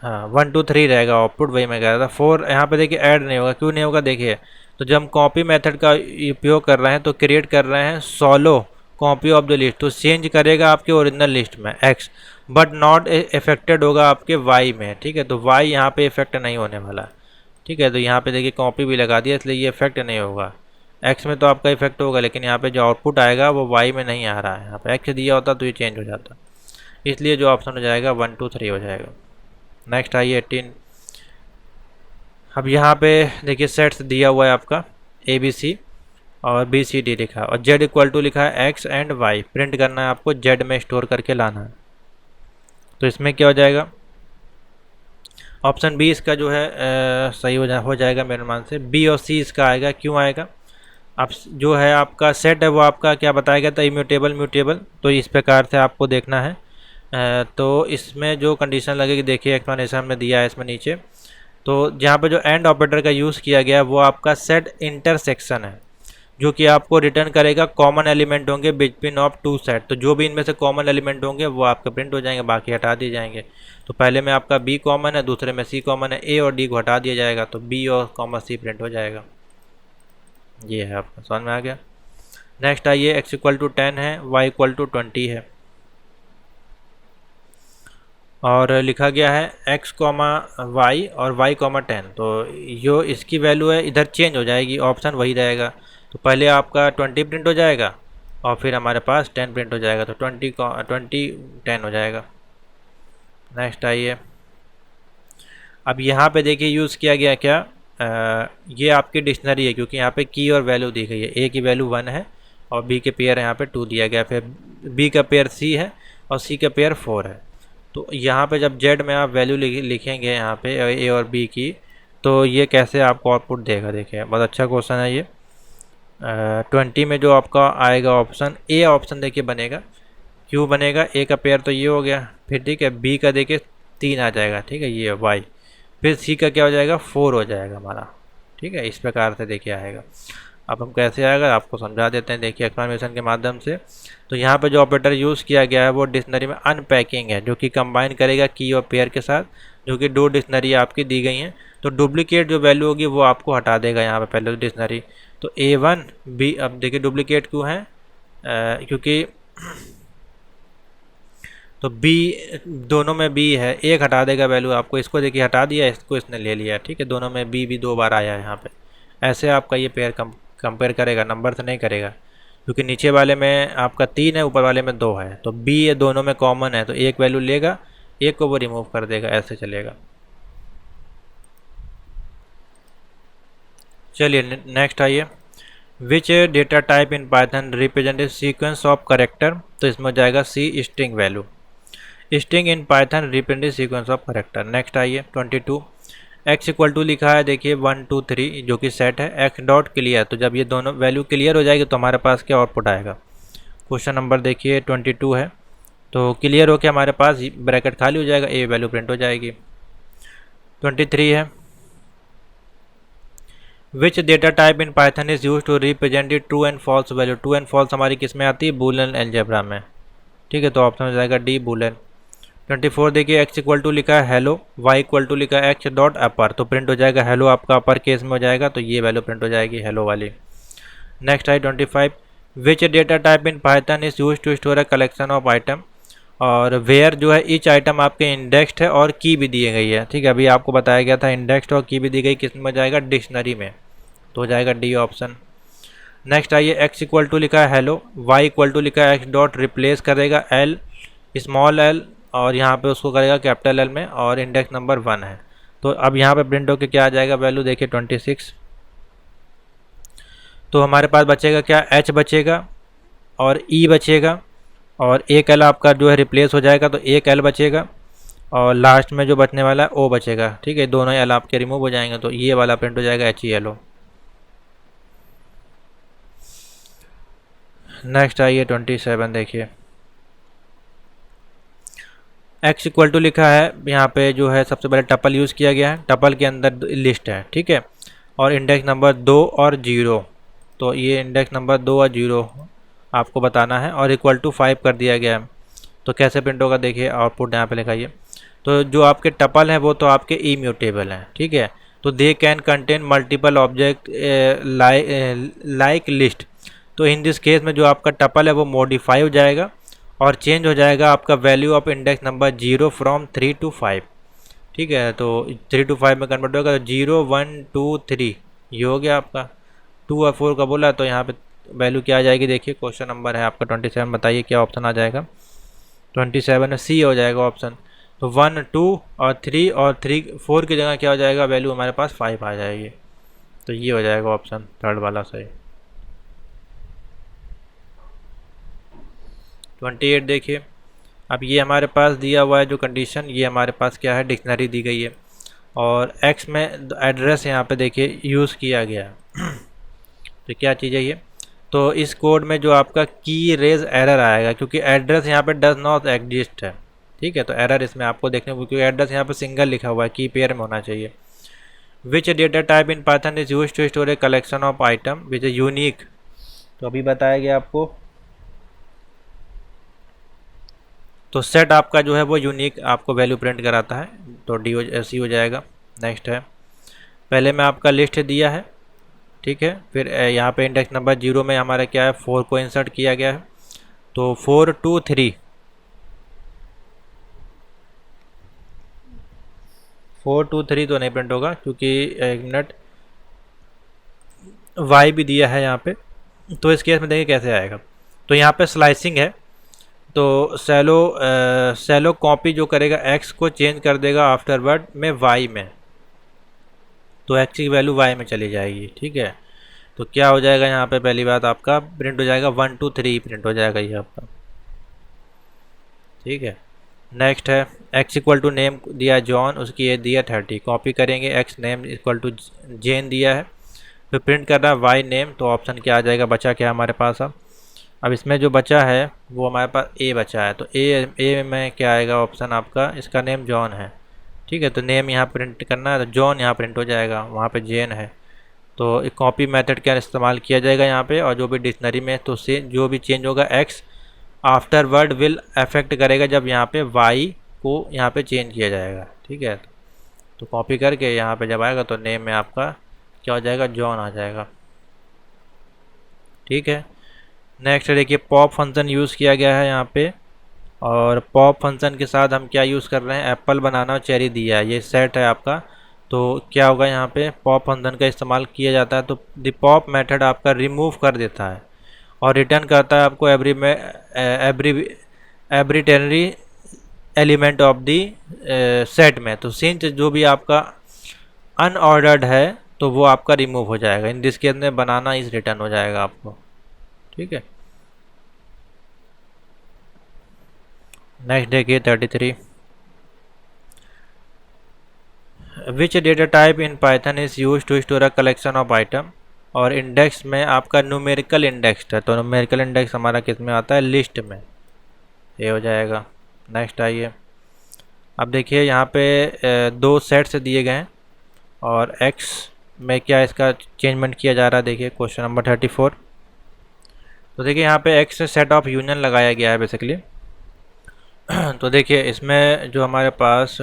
हाँ 1 2 3 रहेगा आउटपुट, वही मैं कह रहा था। 4 यहाँ पे देखिए ऐड नहीं होगा, क्यों नहीं होगा देखिए, तो जब हम कॉपी मेथड का उपयोग कर रहे हैं तो क्रिएट कर रहे हैं solo copy of the list, तो चेंज करेगा आपके ओरिजिनल लिस्ट में एक्स, बट नॉट इफेक्टेड होगा आपके वाई में। ठीक है तो वाई यहाँ पे इफेक्ट नहीं होने वाला। ठीक है तो यहाँ पे देखिए कॉपी भी लगा दिया इसलिए ये इफेक्ट नहीं होगा। एक्स में तो आपका इफेक्ट होगा, लेकिन यहाँ पे जो आउटपुट आएगा वो वाई में नहीं आ रहा है। यहाँ पे एक्स दिया होता तो ये चेंज हो जाता, इसलिए जो ऑप्शन हो जाएगा 1 2 3 हो जाएगा। नेक्स्ट आइए 18। अब यहाँ पे देखिए सेट्स दिया हुआ है आपका ए बी सी और बी सी डी लिखा है, और जेड इक्वल टू लिखा है एक्स एंड वाई। प्रिंट करना है आपको, जेड में स्टोर करके लाना है। तो इसमें क्या हो जाएगा, ऑप्शन बी इसका जो है सही हो जाएगा मेरे मान से। बी और सी इसका आएगा। क्यों आएगा, अब जो है आपका सेट है वो आपका क्या बताया गया था, इम्यूटेबल म्यूटेबल। तो इस प्रकार से आपको देखना है। तो इसमें जो कंडीशन लगेगी देखिए एक्सप्लेनेशन में दिया है इसमें नीचे। तो जहाँ पे जो एंड ऑपरेटर का यूज़ किया गया है वो आपका सेट इंटरसेक्शन है, जो कि आपको रिटर्न करेगा कॉमन एलिमेंट होंगे बिटवीन ऑफ टू सेट। तो जो भी इनमें से कॉमन एलिमेंट होंगे वो आपके प्रिंट हो जाएंगे, बाकी हटा दिए जाएंगे। तो पहले में आपका बी कॉमन है, दूसरे में सी कॉमन है, ए और डी को हटा दिया जाएगा, तो बी और कॉमन सी प्रिंट हो जाएगा। ये है आपका, समझ में आ गया। नेक्स्ट आइए, एक्स इक्वल टू 10 है, वाई इक्वल टू 20 है, और लिखा गया है x कॉमा वाई और y कॉमा 10। तो जो इसकी वैल्यू है इधर चेंज हो जाएगी, ऑप्शन वही रहेगा। तो पहले आपका 20 प्रिंट हो जाएगा और फिर हमारे पास 10 प्रिंट हो जाएगा, तो 20 10 हो जाएगा। नेक्स्ट आइए, अब यहाँ पे देखिए यूज़ किया गया क्या, ये आपकी डिक्शनरी है, क्योंकि यहाँ पे की और वैल्यू दी गई है। ए की वैल्यू 1 है और बी के पेयर यहाँ पे 2 दिया गया, फिर बी का पेयर सी है और सी का पेयर 4 है। तो यहाँ पे जब जेड में आप वैल्यू लिखेंगे यहाँ पे ए और बी की, तो ये कैसे आपको आउटपुट देगा। देखिए बहुत अच्छा क्वेश्चन है ये। 20 में जो आपका आएगा ऑप्शन ए ऑप्शन देखिए बनेगा। क्यों बनेगा, ए का पेयर तो ये हो गया, फिर ठीक है बी का देखिए 3 आ जाएगा, ठीक है ये वाई, फिर सी का क्या हो जाएगा 4 हो जाएगा हमारा, ठीक है। इस प्रकार से देखिए आएगा। अब हम कैसे आएगा आपको समझा देते हैं, देखिए एक्सप्लेनेशन के माध्यम से। तो यहाँ पे जो ऑपरेटर यूज़ किया गया है वो डिक्शनरी में अनपैकिंग है, जो कि कंबाइन करेगा की और पेयर के साथ, जो कि 2 डिक्शनरी आपकी दी गई हैं। तो डुप्लीकेट जो वैल्यू होगी वो आपको हटा देगा यहाँ पे पहले डिक्शनरी। तो A1 B, अब देखिए डुप्लीकेट क्यों है, क्योंकि तो B दोनों में B है, एक हटा देगा वैल्यू आपको। इसको देखिए हटा दिया, इसको इसने ले लिया, ठीक है। दोनों में B भी 2 बार आया है यहाँ पे। ऐसे आपका ये पेयर कंपेयर करेगा, नंबर से नहीं करेगा, क्योंकि नीचे वाले में आपका 3 है, ऊपर वाले में 2 है। तो B ये दोनों में कॉमन है, तो एक वैल्यू लेगा, एक को वो रिमूव कर देगा, ऐसे चलेगा। चलिए नेक्स्ट आइए, which data type in Python represent sequence of character. तो इसमें हो जाएगा C string value. String in Python represent sequence of character. Next आइए 22, एक्स इक्वल टू लिखा है देखिए 1 2 3, जो कि सेट है, एक्स डॉट क्लियर। तो जब ये दोनों वैल्यू क्लियर हो जाएगी तो हमारे पास क्या आउटपुट आएगा। क्वेश्चन नंबर देखिए 22 है, तो क्लियर हो के हमारे पास ब्रैकेट खाली हो जाएगा, ए वैल्यू प्रिंट हो जाएगी। 23 है, which data type in Python is use to represent true and false value. True and false हमारी किस में आती है, बूलियन अलजेब्रा में, ठीक है। तो ऑप्शन हो जाएगा डी बूलियन। 24 देखिए, एक्स इक्वल टू लिखा है हेलो, वाई इक्वल टू लिखा है एक्स डॉट अपर। तो प्रिंट हो जाएगा हेलो, आपका अपर केस में हो जाएगा, तो ये वैल्यू प्रिंट हो जाएगी हेलो वाली। नेक्स्ट है 25, which data type in Python is use to store a collection of item. और वेयर जो है ईच आइटम आपके इंडेक्स्ड है और की भी दी गई है, ठीक है। अभी आपको बताया गया था इंडेक्स्ड और की भी दी गई, किस में जाएगा, डिक्शनरी में, तो हो जाएगा डी ऑप्शन। नेक्स्ट आइए, एक्स इक्वल टू लिखा है हेलो, वाई इक्वल टू लिखा है एक्स डॉट, रिप्लेस करेगा एल स्मॉल एल और यहाँ पे उसको करेगा कैपिटल एल में, और इंडेक्स नंबर 1 है। तो अब यहाँ पे प्रिंट होकर क्या आ जाएगा वैल्यू, देखिए 26। तो हमारे पास बचेगा क्या, एच बचेगा और ई बचेगा, और एक एल आपका जो है रिप्लेस हो जाएगा, तो एक एल बचेगा, और लास्ट में जो बचने वाला है ओ बचेगा, ठीक है। दोनों एल आपके रिमूव हो जाएंगे, तो ये वाला प्रिंट हो जाएगा H E L O. Next आइए 27 देखिए, एक्स इक्वल टू लिखा है, यहाँ पे जो है सबसे पहले टपल यूज़ किया गया है, टपल के अंदर लिस्ट है, ठीक है, और इंडेक्स नंबर 2 और 0। तो ये इंडेक्स नंबर 2 और 0 आपको बताना है, और इक्वल टू 5 कर दिया गया है। तो कैसे प्रिंट होगा, देखिए आउटपुट यहाँ पे लिखाइए। तो जो आपके टपल हैं वो तो आपके इम्यूटेबल हैं, ठीक है। तो they can contain multiple object like list. तो इन दिस केस में जो आपका टपल है वो मॉडिफाई हो जाएगा और चेंज हो जाएगा आपका value of index number 0 from 3 to 5, ठीक है। तो 3 to 5 में कन्वर्ट होगा, तो 0 1 2 3 ये हो गया आपका। 2 और 4 का बोला, तो यहाँ पे वैल्यू क्या आ जाएगी देखिए, क्वेश्चन नंबर है आपका 27, बताइए क्या ऑप्शन आ जाएगा। 27 सी हो जाएगा ऑप्शन। तो 1 2 और 3 और 4 की जगह क्या हो जाएगा, वैल्यू हमारे पास 5 आ जाएगी। तो ये हो जाएगा ऑप्शन थर्ड वाला सही। 28 देखिए, अब ये हमारे पास दिया हुआ है जो कंडीशन, ये हमारे पास क्या है, डिक्शनरी दी गई है और एक्स में एड्रेस यहाँ पे देखिए यूज़ किया गया है। तो क्या चीज़ है ये, तो इस कोड में जो आपका की रेज एरर आएगा, क्योंकि एड्रेस यहाँ पे डज नॉट एग्जिस्ट है, ठीक है। तो एरर इसमें आपको देखने को, क्योंकि एड्रेस यहाँ पे सिंगल लिखा हुआ है, की पेयर में होना चाहिए। Which data type in Python is use to store a collection of item which is unique. तो अभी बताया गया आपको, तो सेट आपका जो है वो यूनिक आपको वैल्यू प्रिंट कराता है, तो डी सी हो जाएगा। नेक्स्ट है, पहले में आपका लिस्ट दिया है, ठीक है। फिर यहाँ पे इंडेक्स नंबर 0 में हमारा क्या है, 4 को इंसर्ट किया गया है। तो 4 2 3 4 2 3 तो नहीं प्रिंट होगा, क्योंकि एक मिनट वाई भी दिया है यहाँ पे। तो इस केस में देखिए कैसे आएगा, तो यहाँ पे स्लाइसिंग है, तो सेलो कॉपी जो करेगा एक्स को चेंज कर देगा आफ्टरवर्ड में वाई में, तो एक्स की वैल्यू वाई में चली जाएगी, ठीक है। तो क्या हो जाएगा यहाँ पे, पहली बात आपका प्रिंट हो जाएगा 1 2 3 प्रिंट हो जाएगा ये आपका, ठीक है। नेक्स्ट है, एक्स इक्वल टू नेम दिया जॉन, उसकी एज दिया 30, कॉपी करेंगे एक्स नेम इक्वल टू जेन दिया है, फिर प्रिंट कर रहा है वाई नेम, तो ऑप्शन क्या आ जाएगा, बचा क्या हमारे पास। अब इसमें जो बचा है वो हमारे पास ए बचा है, तो ए में क्या आएगा ऑप्शन आपका, इसका नेम जॉन है, ठीक है। तो नेम यहाँ प्रिंट करना है, तो जॉन यहाँ प्रिंट हो जाएगा, वहाँ पे जेन है। तो एक कॉपी मेथड का इस्तेमाल किया जाएगा यहाँ पे, और जो भी डिक्शनरी में तो से जो भी चेंज होगा x after word will affect करेगा जब यहाँ पे वाई को यहाँ पे चेंज किया जाएगा, ठीक है। तो कॉपी करके यहाँ पे जब आएगा तो नेम में आपका क्या हो जाएगा, जॉन आ जाएगा, ठीक है। नेक्स्ट देखिए, पॉप फंक्शन यूज़ किया गया है यहाँ पे, और पॉप फंक्शन के साथ हम क्या यूज़ कर रहे हैं, एप्पल बनाना और चेरी दिया है, ये सेट है आपका। तो क्या होगा यहाँ पे, पॉप फंक्शन का इस्तेमाल किया जाता है, तो द पॉप मेथड आपका रिमूव कर देता है और रिटर्न करता है आपको every tannery element of the set में। तो सिंच जो भी आपका अनऑर्डर्ड है तो वो आपका रिमूव हो जाएगा, इन दिस केस में बनाना इस रिटर्न हो जाएगा आपको, ठीक है। नेक्स्ट देखिए 33, which data type in Python is use to store a collection of item, और इंडेक्स में आपका न्यूमेरिकल इंडेक्स है, तो न्यूमेरिकल इंडेक्स हमारा किस में आता है, लिस्ट में, ये हो जाएगा। नेक्स्ट आइए, अब देखिए यहाँ पे दो सेट्स दिए गए हैं और एक्स में क्या इसका चेंजमेंट किया जा रहा है, देखिए क्वेश्चन नंबर 34। तो देखिए यहाँ पे एक्स सेट ऑफ यूनियन लगाया गया है बेसिकली। तो देखिए इसमें जो हमारे पास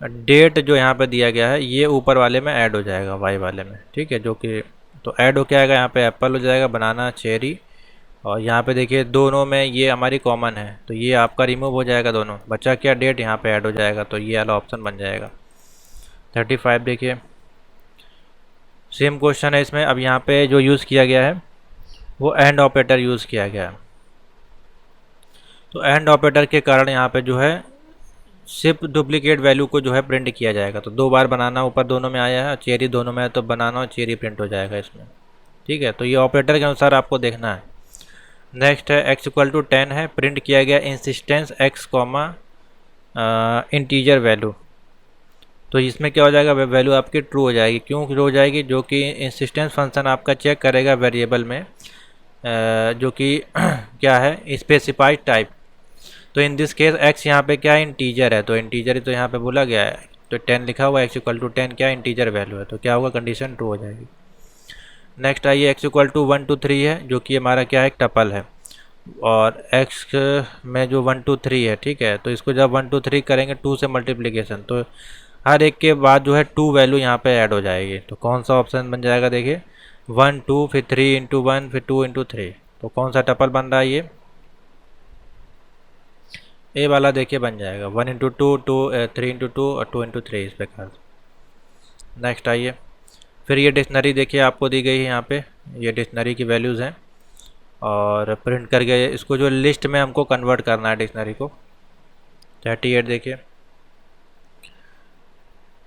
डेट जो यहाँ पे दिया गया है ये ऊपर वाले में ऐड हो जाएगा वाई वाले में, ठीक है, जो कि तो ऐड हो के आएगा, यहाँ पे एप्पल हो जाएगा, बनाना चेरी, और यहाँ पे देखिए दोनों में ये हमारी कॉमन है, तो ये आपका रिमूव हो जाएगा दोनों, बचा क्या, डेट यहाँ पे ऐड हो जाएगा, तो ये वाला ऑप्शन बन जाएगा। 35 देखिए सेम क्वेश्चन है इसमें, अब यहाँ पे जो यूज़ किया गया है वो एंड ऑपरेटर यूज़ किया गया है। तो एंड ऑपरेटर के कारण यहाँ पे जो है सिर्फ डुप्लीकेट वैल्यू को जो है प्रिंट किया जाएगा, तो दो बार बनाना ऊपर दोनों में आया है, चेरी दोनों में है, तो बनाना और चेरी प्रिंट हो जाएगा इसमें, ठीक है। तो ये ऑपरेटर के अनुसार आपको देखना है। नेक्स्ट है एक्स इक्वल टू 10 है, प्रिंट किया गया insistence x comma integer value, तो इसमें क्या हो जाएगा, वैल्यू आपकी ट्रू हो जाएगी, क्यों ट्रू हो जाएगी, जो कि इंसिस्टेंस फंक्शन आपका चेक करेगा वेरिएबल में जो कि क्या है, स्पेसिफाइड टाइप। तो इन दिस केस एक्स यहाँ पे क्या है, इंटीजर है, तो इंटीजर ही तो यहाँ पे बोला गया है, तो 10 लिखा हुआ है, एक्स इक्वल टू 10 क्या इंटीजर वैल्यू है, तो क्या होगा, कंडीशन ट्रू हो जाएगी। नेक्स्ट आइए, एक्स इक्वल टू 1 2 3 है, जो कि हमारा क्या है, एक टपल है, और एक्स में जो 1 2 3 है, ठीक है, तो इसको जब 1 2 3 करेंगे 2 से मल्टीप्लीकेशन, तो हर एक के बाद जो है 2 वैल्यू यहाँ पे ऐड हो जाएगी, तो कौन सा ऑप्शन बन जाएगा, देखिए 1 2 फिर 3 इंटू 1 फिर 2 इंटू 3, तो कौन सा टपल बन रहा है, ये ए वाला देखिए बन जाएगा, 1 इंटू 2 3 इंटू 2 और 2 इंटू 3 इस प्रकार। नेक्स्ट आइए फिर ये डिक्शनरी देखिए आपको दी गई है यहाँ पे, ये डिक्शनरी की वैल्यूज़ हैं और प्रिंट करके इसको जो लिस्ट में हमको कन्वर्ट करना है डिक्शनरी को। 38 देखिए,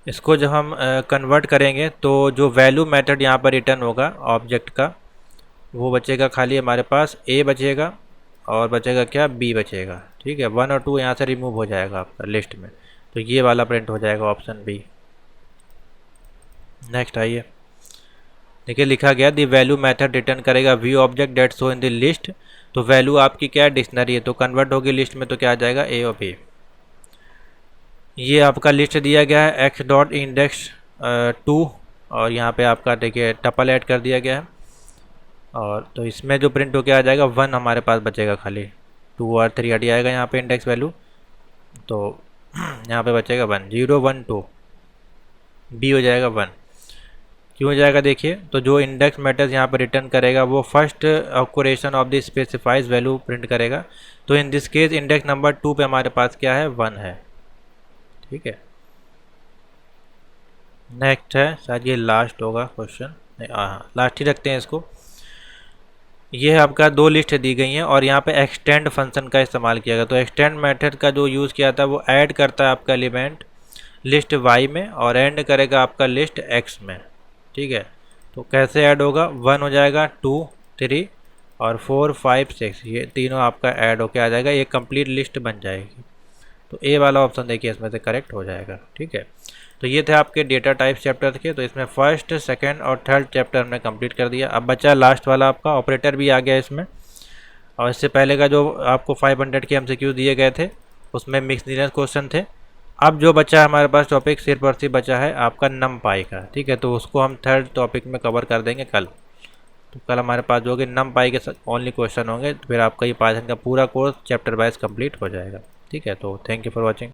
इसको जब हम कन्वर्ट करेंगे तो जो वैल्यू मेथड यहाँ पर रिटर्न होगा ऑब्जेक्ट का, वो बचेगा खाली हमारे पास ए बचेगा और बचेगा क्या, बी बचेगा। ठीक है, 1 और 2 यहाँ से रिमूव हो जाएगा आपका लिस्ट में, तो ये वाला प्रिंट हो जाएगा ऑप्शन बी। नेक्स्ट आइए, देखिए लिखा गया दी वैल्यू मेथड रिटर्न करेगा view object that show in the list. तो वैल्यू आपकी क्या है, डिक्शनरी है, तो कन्वर्ट होगी लिस्ट में, तो क्या आ जाएगा, ए और बी। ये आपका लिस्ट दिया गया है एक्स डॉट इंडेक्स 2 और यहाँ पे आपका देखिए टपल ऐड कर दिया गया है, और तो इसमें जो प्रिंट होकर आ जाएगा 1 हमारे पास बचेगा खाली, 2 और 3 हट जाएगा यहाँ पे इंडेक्स वैल्यू, तो यहाँ पे बचेगा 1, 0 1 2, बी हो जाएगा 1। क्यों हो जाएगा देखिए, तो जो इंडेक्स मैटर्स यहाँ पर रिटर्न करेगा वो first occurrence of the specifies value print करेगा, तो in this case index number 2 पे हमारे पास क्या है, 1 है। ठीक है, नेक्स्ट है, शायद ये लास्ट होगा क्वेश्चन, हाँ लास्ट ही रखते हैं इसको। ये आपका 2 लिस्ट दी गई हैं और यहाँ पे एक्सटेंड फंक्शन का इस्तेमाल किया गया, तो एक्सटेंड मेथड का जो यूज़ किया था वो ऐड करता है आपका एलिमेंट लिस्ट y में और एंड करेगा आपका लिस्ट x में। ठीक है, तो कैसे ऐड होगा, 1 हो जाएगा, 2 3 और 4 5 6, ये तीनों आपका ऐड होके आ जाएगा, ये कंप्लीट लिस्ट बन जाएगी। तो ए वाला ऑप्शन देखिए इसमें से करेक्ट हो जाएगा। ठीक है, तो ये थे आपके डेटा टाइप चैप्टर के, तो इसमें फर्स्ट सेकंड और थर्ड चैप्टर हमने कंप्लीट कर दिया। अब बचा लास्ट वाला आपका ऑपरेटर भी आ गया इसमें, और इससे पहले का जो आपको 500 के MCQ दिए गए थे उसमें मिसलेनियस क्वेश्चन थे। अब जो बचा हमारे पास टॉपिक सिर्फ और सिर्फ बचा है आपका NumPy का। ठीक है, तो उसको हम थर्ड टॉपिक में कवर कर देंगे कल। तो कल हमारे पास जो कि NumPy के ओनली क्वेश्चन होंगे, फिर आपका ये पाइथन का पूरा कोर्स चैप्टर वाइज कंप्लीट हो जाएगा। ठीक है, तो थैंक यू फॉर वॉचिंग।